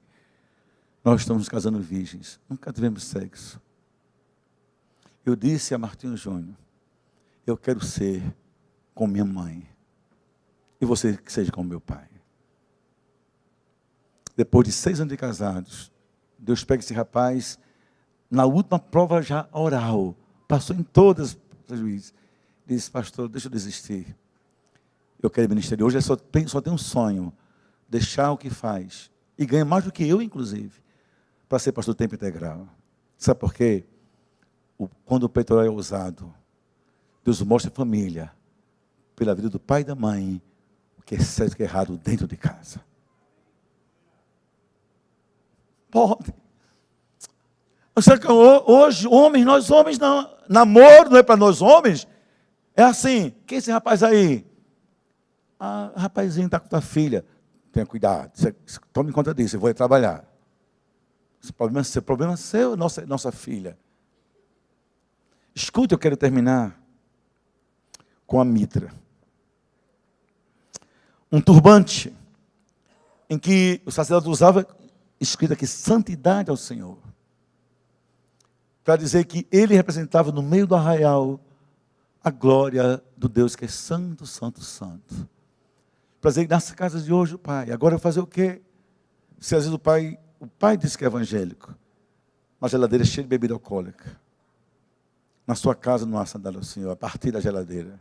Nós estamos nos casando virgens, nunca tivemos sexo. Eu disse a Martinho Júnior, eu quero ser como minha mãe. E você que seja como meu pai. Depois de 6 anos de casados, Deus pega esse rapaz, na última prova já oral, passou em todas as juízes. Disse, pastor, deixa eu desistir. Eu quero ministério. Hoje só tem um sonho, deixar o que faz. E ganha mais do que eu, inclusive, para ser pastor do tempo integral. Sabe por quê? Quando o peitoral é usado, Deus mostra a família, pela vida do pai e da mãe, o que é certo e o que é errado dentro de casa. Pode. Hoje, homens, nós homens, não. Namoro não é para nós homens. É assim, quem é esse rapaz aí? Ah, rapazinho está com tua filha. Tenha cuidado, tome conta disso, eu vou ir trabalhar. Esse problema é seu, nossa filha. Escute, eu quero terminar com a mitra. Um turbante, em que o sacerdote usava, escrito aqui, santidade ao Senhor. Para dizer que ele representava no meio do arraial a glória do Deus que é santo, santo, santo. Para dizer que nessa casa de hoje, o pai, agora eu vou fazer o quê? Se às vezes o pai diz que é evangélico, uma geladeira cheia de bebida alcoólica. Na sua casa não há sandália ao Senhor, a partir da geladeira.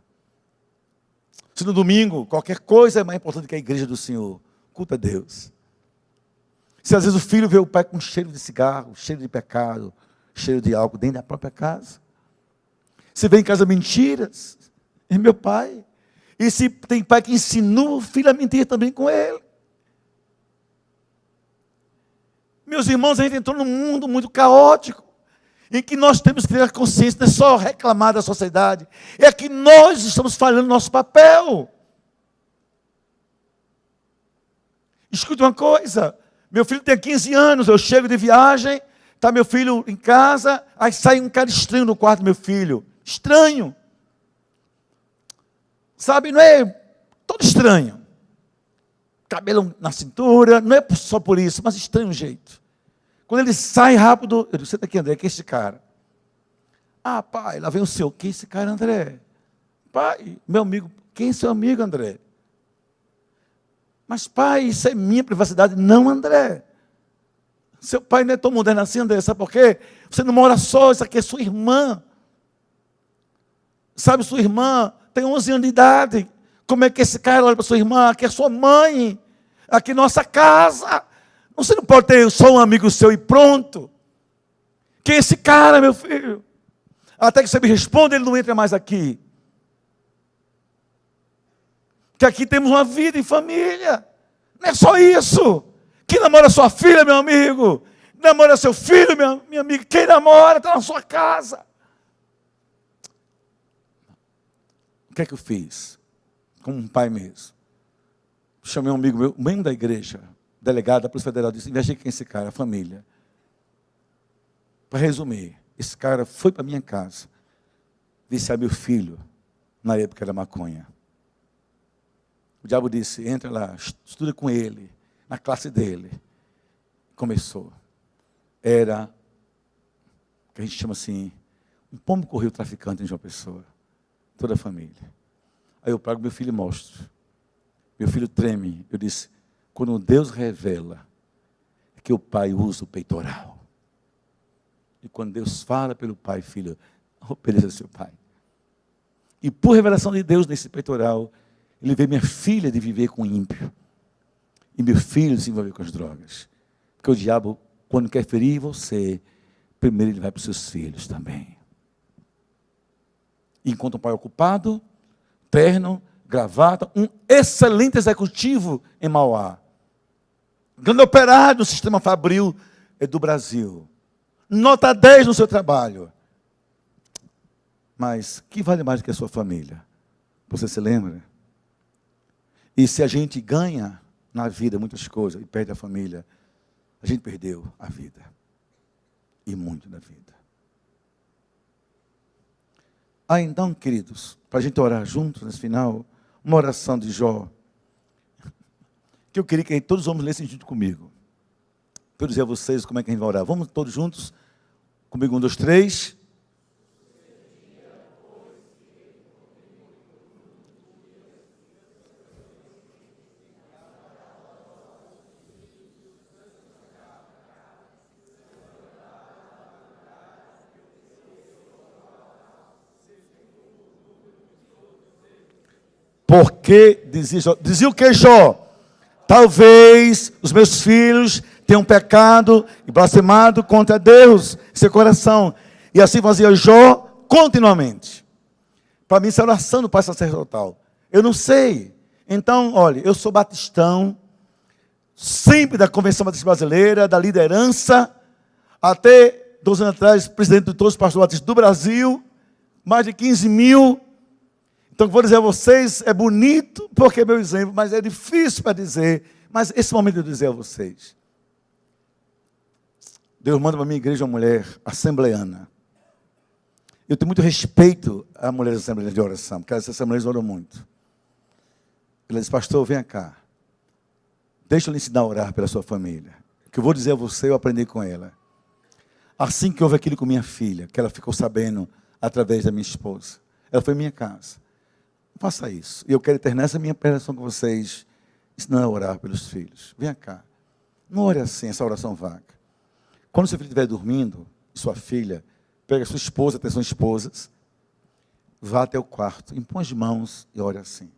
Se no domingo qualquer coisa é mais importante que a igreja do Senhor, culto a Deus. Se às vezes o filho vê o pai com cheiro de cigarro, cheiro de pecado, cheiro de álcool dentro da própria casa. Se vê em casa mentiras, é meu pai. E se tem pai que insinua o filho a mentir também com ele. Meus irmãos, a gente entrou num mundo muito caótico, em que nós temos que ter a consciência, não é só reclamar da sociedade, é que nós estamos falhando no nosso papel. Escute uma coisa, meu filho tem 15 anos, eu chego de viagem, está meu filho em casa, aí sai um cara estranho no quarto do meu filho, estranho. Sabe, não é todo estranho. Cabelo na cintura, não é só por isso, mas estranho o jeito. Quando ele sai rápido, eu digo, senta aqui, André, quem é esse cara? Ah, pai, lá vem o seu, quem é esse cara, André? Pai, meu amigo, quem é seu amigo, André? Mas pai, isso é minha privacidade. Não, André. Seu pai não é tão moderno assim, André, sabe por quê? Você não mora só, isso aqui é sua irmã. Sabe, sua irmã tem 11 anos de idade. Como é que esse cara olha para sua irmã? Aqui é sua mãe. Aqui é nossa casa. Você não pode ter só um amigo seu e pronto. Quem é esse cara, meu filho? Até que você me responda, ele não entra mais aqui. Que aqui temos uma vida em família. Não é só isso. Quem namora sua filha, meu amigo? Namora seu filho, minha amiga? Quem namora está na sua casa. O que é que eu fiz? Como um pai mesmo. Chamei um amigo meu, membro da igreja, delegado da Polícia Federal, disse, investigue quem é esse cara, a família. Para resumir, esse cara foi para minha casa, disse a meu filho, na época era maconha. O diabo disse, entra lá, estuda com ele, na classe dele. Começou. Era, o que a gente chama assim, um pombo correio traficante em João Pessoa. Toda a família. Aí eu pego meu filho e mostro. Meu filho treme. Eu disse, quando Deus revela, é que o pai usa o peitoral. E quando Deus fala pelo pai, filho, obedeça ao seu pai. E por revelação de Deus nesse peitoral, ele vê minha filha de viver com ímpio. E meu filho de se envolver com as drogas. Porque o diabo, quando quer ferir você, primeiro ele vai para os seus filhos também. Enquanto o pai ocupado, terno, gravata, um excelente executivo em Mauá. Grande operário no sistema fabril do Brasil. Nota 10 no seu trabalho. Mas, que vale mais do que a sua família? Você se lembra? E se a gente ganha na vida muitas coisas e perde a família, a gente perdeu a vida. E muito da vida. Ah, então, queridos, para a gente orar juntos nesse final, uma oração de Jó, que eu queria que todos os homens lessem junto comigo. Para eu dizer a vocês como é que a gente vai orar. Vamos todos juntos? Comigo, 1, 2, 3. Porque, dizia o que, Jó? Talvez os meus filhos tenham pecado e blasfemado contra Deus, seu coração. E assim fazia Jó continuamente. Para mim, isso é oração do pai sacerdotal. Eu não sei. Então, olha, eu sou batistão, sempre da Convenção Batista Brasileira, da liderança, até 12 anos atrás, presidente de todos os pastores batistas do Brasil, mais de 15 mil. Então, vou dizer a vocês, é bonito porque é meu exemplo, mas é difícil para dizer. Mas esse momento eu dizer a vocês. Deus manda para a minha igreja uma mulher assembleana. Eu tenho muito respeito a mulheres assembleianas de oração, porque essas assembleias oram muito. Ela disse, pastor, venha cá. Deixa eu lhe ensinar a orar pela sua família. O que eu vou dizer a você, eu aprendi com ela. Assim que houve aquilo com minha filha, que ela ficou sabendo através da minha esposa. Ela foi em minha casa. Faça isso. E eu quero terminar essa minha pregação com vocês, ensinando a orar pelos filhos. Venha cá. Não ore assim, essa oração vaga. Quando seu filho estiver dormindo, sua filha, pega sua esposa, atenção esposas, vá até o quarto, impõe as mãos e ore assim.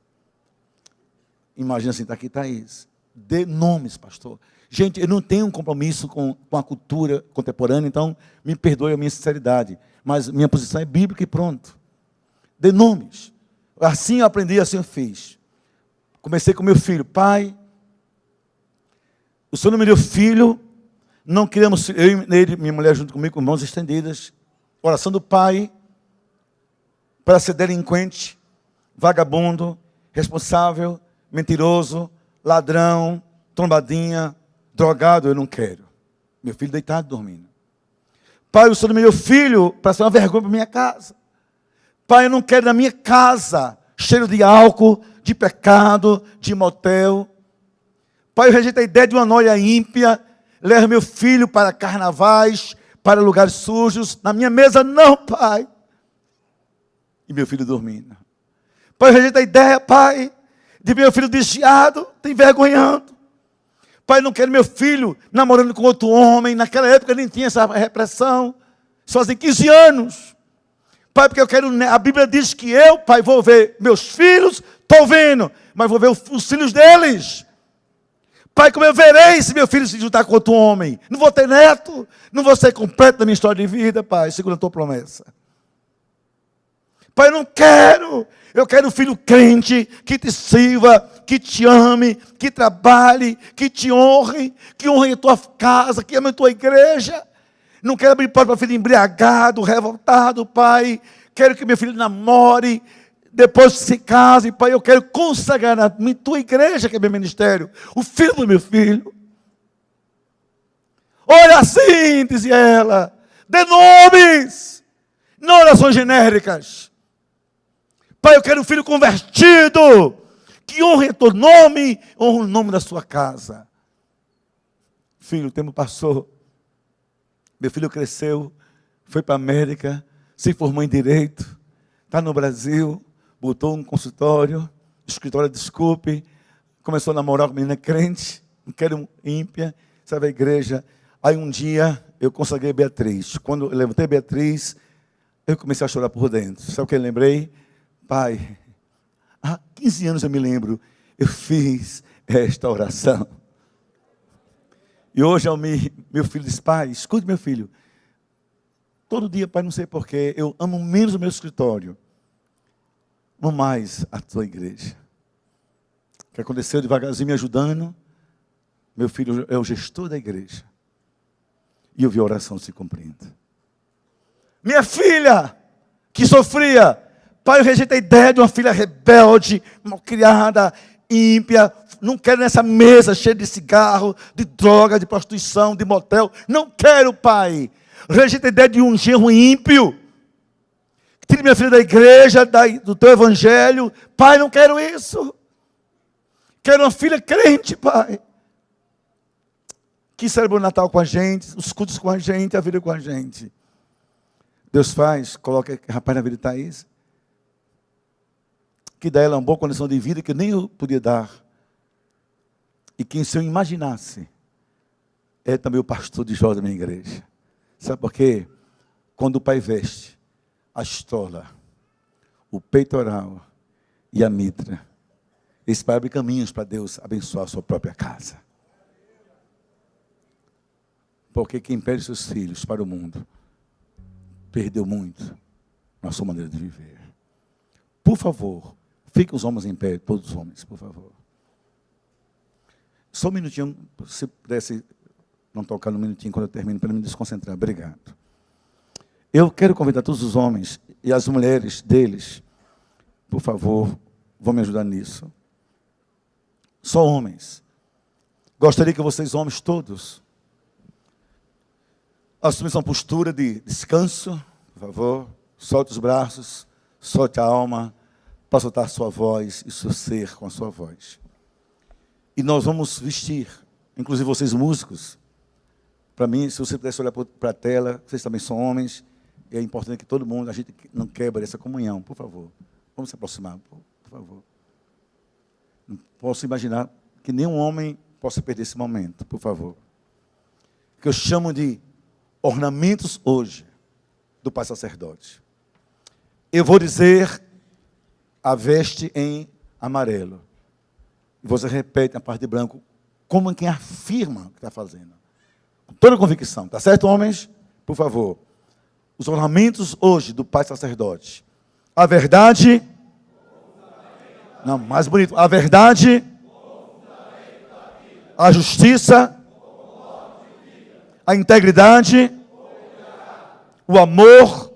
Imagina assim, está aqui Thaís. Dê nomes, pastor. Gente, eu não tenho um compromisso com a cultura contemporânea, então me perdoe a minha sinceridade. Mas minha posição é bíblica e pronto. Dê nomes. Assim eu aprendi, assim eu fiz. Comecei com meu filho. Pai, o Senhor não me deu filho, não criamos, eu e ele, minha mulher junto comigo, com mãos estendidas. Oração do pai, para ser delinquente, vagabundo, responsável, mentiroso, ladrão, trombadinha, drogado, eu não quero. Meu filho deitado, dormindo. Pai, o Senhor não me deu filho para ser uma vergonha para minha casa. Pai, eu não quero na minha casa cheiro de álcool, de pecado, de motel. Pai, eu rejeito a ideia de uma noia ímpia. Leva meu filho para carnavais, para lugares sujos. Na minha mesa, não, pai. E meu filho dormindo. Pai, eu rejeito a ideia, pai, de meu filho desviado, te envergonhando. Pai, não quero meu filho namorando com outro homem. Naquela época nem tinha essa repressão. Só fazem 15 anos. Pai, porque eu quero... A Bíblia diz que eu, pai, vou ver meus filhos, estou vendo, mas vou ver os filhos deles. Pai, como eu verei se meu filho se juntar com outro homem? Não vou ter neto, não vou ser completo na minha história de vida, pai, segundo a tua promessa. Pai, eu não quero. Eu quero um filho crente, que te sirva, que te ame, que trabalhe, que te honre, que honre a tua casa, que ame a tua igreja. Não quero abrir porta para filho embriagado, revoltado, pai. Quero que meu filho namore, depois se case, pai. Eu quero consagrar na tua igreja, que é meu ministério, o filho do meu filho. Olha assim, dizia ela, dê nomes, não orações genéricas. Pai, eu quero um filho convertido, que honre o teu nome, honre o nome da sua casa. Filho, o tempo passou. Meu filho cresceu, foi para a América, se formou em Direito, está no Brasil, botou um consultório, escritório, desculpe, começou a namorar com uma menina crente, não quero ímpia, sabe a igreja. Aí um dia eu consagrei Beatriz. Quando eu levantei Beatriz, eu comecei a chorar por dentro. Sabe o que eu lembrei? Pai, há 15 anos eu me lembro, eu fiz esta oração. E hoje meu filho diz, pai, escute meu filho, todo dia, pai, não sei porquê, eu amo menos o meu escritório, amo mais a tua igreja. O que aconteceu devagarzinho me ajudando, meu filho é o gestor da igreja. E eu vi a oração se cumprindo. Minha filha, que sofria, pai, eu rejeito a ideia de uma filha rebelde, malcriada, ímpia. Não quero nessa mesa cheia de cigarro, de droga, de prostituição, de motel. Não quero, pai. Rejeito a ideia de um genro ímpio. Tire minha filha da igreja, do teu evangelho. Pai, não quero isso. Quero uma filha crente, pai. Que celebra o Natal com a gente, os cultos com a gente, a vida com a gente. Deus faz, coloca rapaz na vida de Thaís, que dá ela uma boa condição de vida que nem eu podia dar. E quem se eu imaginasse, é também o pastor de Jó da minha igreja. Sabe por quê? Quando o pai veste a estola, o peitoral e a mitra, esse pai abre caminhos para Deus abençoar a sua própria casa. Porque quem perde seus filhos para o mundo, perdeu muito na sua maneira de viver. Por favor, fiquem os homens em pé, todos os homens, por favor. Só um minutinho, se pudesse não tocar no minutinho quando eu termino, para me desconcentrar. Obrigado. Eu quero convidar todos os homens e as mulheres deles por favor, vão me ajudar nisso. Só homens. Gostaria que vocês, homens todos, assumissem uma postura de descanso, por favor. Solte os braços, solte a alma, para soltar a sua voz e seu ser com a sua voz. E nós vamos vestir, inclusive vocês músicos. Para mim, se você pudesse olhar para a tela, vocês também são homens, é importante que todo mundo, a gente não quebre essa comunhão, por favor. Vamos se aproximar, por favor. Não posso imaginar que nenhum homem possa perder esse momento, por favor. Que eu chamo de ornamentos hoje do Pai Sacerdote. Eu vou dizer a veste em amarelo. E você repete a parte de branco, como quem afirma o que está fazendo. Com toda convicção. Tá certo, homens? Por favor. Os ornamentos hoje do Pai Sacerdote. A verdade... Não, mais bonito. A verdade... A justiça... A integridade... O amor...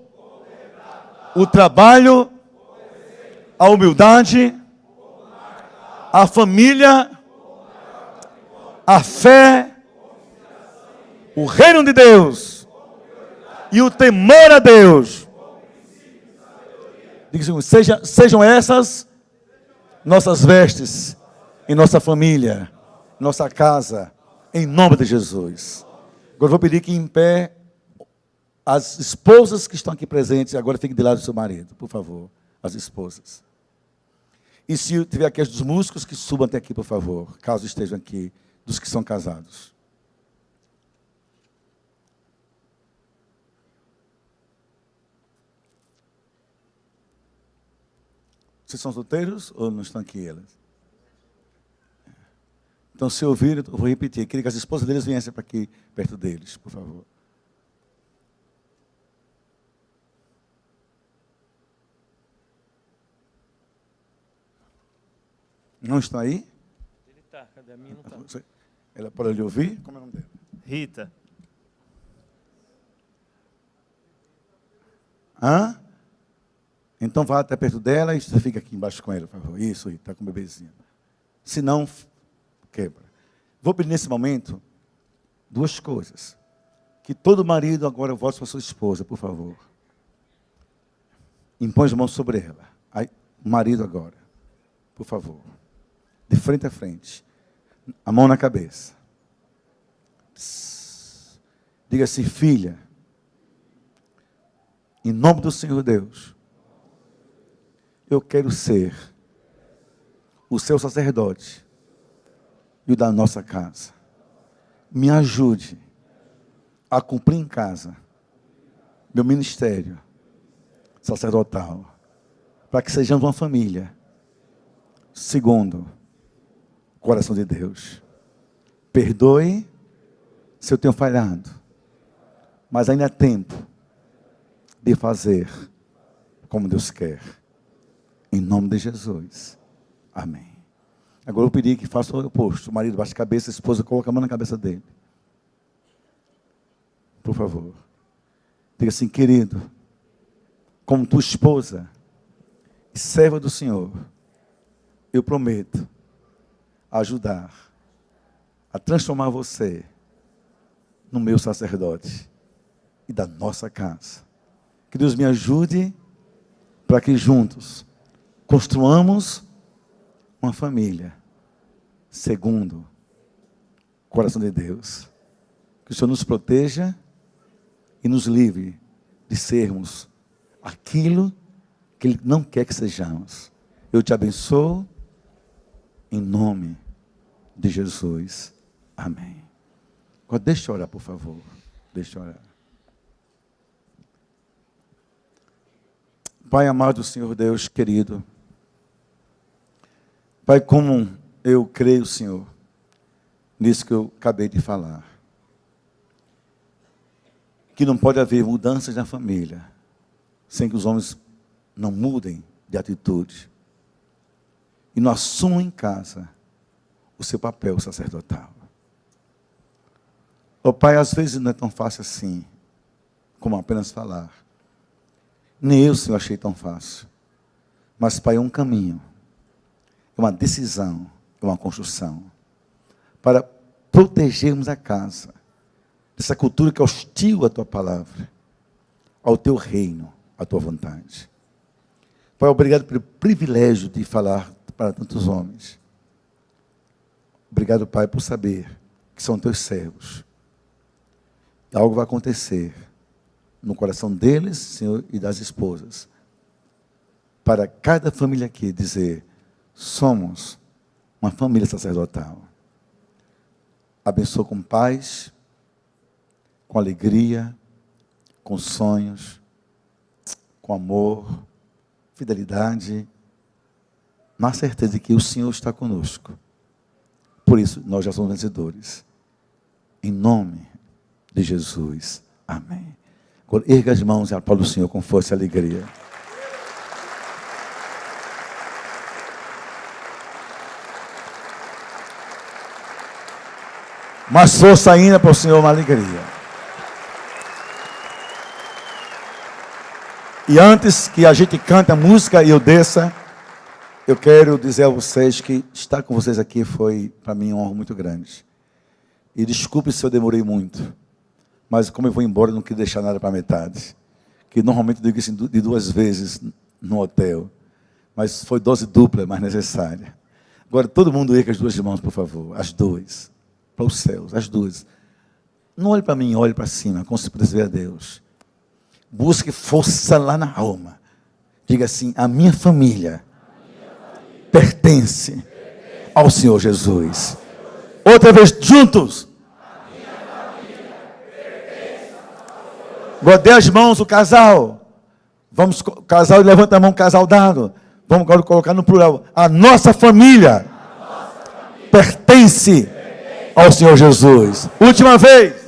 O trabalho... A humildade... A família... A fé... O reino de Deus e o temor a Deus. Diga assim, sejam essas nossas vestes em nossa família, nossa casa, em nome de Jesus. Agora vou pedir que em pé as esposas que estão aqui presentes, agora fiquem de lado do seu marido, por favor, as esposas. E se tiver aqui dos músicos, que subam até aqui, por favor, caso estejam aqui, dos que são casados. Vocês são solteiros ou não estão aqui elas? Então, se ouvirem, eu vou repetir. Eu queria que as esposas deles viessem para aqui, perto deles, por favor. Não estão aí? Ele está, cadê a minha? Não está. Ela pode lhe ouvir? Como é o nome dela? Rita. Hã? Então vá até perto dela e você fica aqui embaixo com ela, por favor. Isso, está com o bebezinho. Se não, quebra. Vou pedir nesse momento duas coisas. Que todo marido agora volte para sua esposa, por favor. Impõe as mãos sobre ela. Aí, o marido agora, por favor. De frente a frente. A mão na cabeça. Diga assim, filha, em nome do Senhor Deus, eu quero ser o seu sacerdote e o da nossa casa. Me ajude a cumprir em casa meu ministério sacerdotal, para que sejamos uma família segundo o coração de Deus. Perdoe se eu tenho falhado, mas ainda há tempo de fazer como Deus quer. Em nome de Jesus. Amém. Agora eu pedi que faça o oposto. O marido baixa a cabeça, a esposa coloca a mão na cabeça dele. Por favor. Diga assim, querido, como tua esposa e serva do Senhor, eu prometo ajudar a transformar você no meu sacerdote e da nossa casa. Que Deus me ajude para que juntos construamos uma família segundo o coração de Deus. Que o Senhor nos proteja e nos livre de sermos aquilo que Ele não quer que sejamos. Eu te abençoo em nome de Jesus. Amém. Agora deixa eu orar, por favor. Deixa eu orar. Pai amado, Senhor Deus querido, Pai, como eu creio, Senhor, nisso que eu acabei de falar, que não pode haver mudanças na família sem que os homens não mudem de atitude e não assumam em casa o seu papel sacerdotal. Ó Pai, às vezes não é tão fácil assim, como apenas falar. Nem eu, Senhor, achei tão fácil. Mas, Pai, é um caminho, é uma decisão, é uma construção, para protegermos a casa dessa cultura que é hostil à Tua palavra, ao Teu reino, à Tua vontade. Pai, obrigado pelo privilégio de falar para tantos homens. Obrigado, Pai, por saber que são Teus servos. E algo vai acontecer no coração deles, Senhor, e das esposas, para cada família aqui dizer: somos uma família sacerdotal. Abençoa com paz, com alegria, com sonhos, com amor, fidelidade, na certeza de que o Senhor está conosco. Por isso, nós já somos vencedores. Em nome de Jesus. Amém. Agora, erga as mãos e aplauda o Senhor com força e alegria. Mais força ainda para o Senhor, uma alegria. E antes que a gente cante a música e eu desça, eu quero dizer a vocês que estar com vocês aqui foi, para mim, uma honra muito grande. E desculpe se eu demorei muito, mas como eu vou embora, eu não queria deixar nada para metade. Que normalmente eu digo isso de 2 vezes no hotel, mas foi dose dupla, mais necessária. Agora, todo mundo erga as 2 mãos, por favor, as 2. Para os céus, as 2. Não olhe para mim, olhe para cima, como se pudesse ver a Deus. Busque força lá na alma. Diga assim: a minha família pertence ao Senhor Jesus. Outra vez, juntos. Agora dê as mãos, o casal. Vamos, casal, levanta a mão, casal dado. Vamos agora colocar no plural. A nossa família pertence ao Senhor Jesus. Última vez.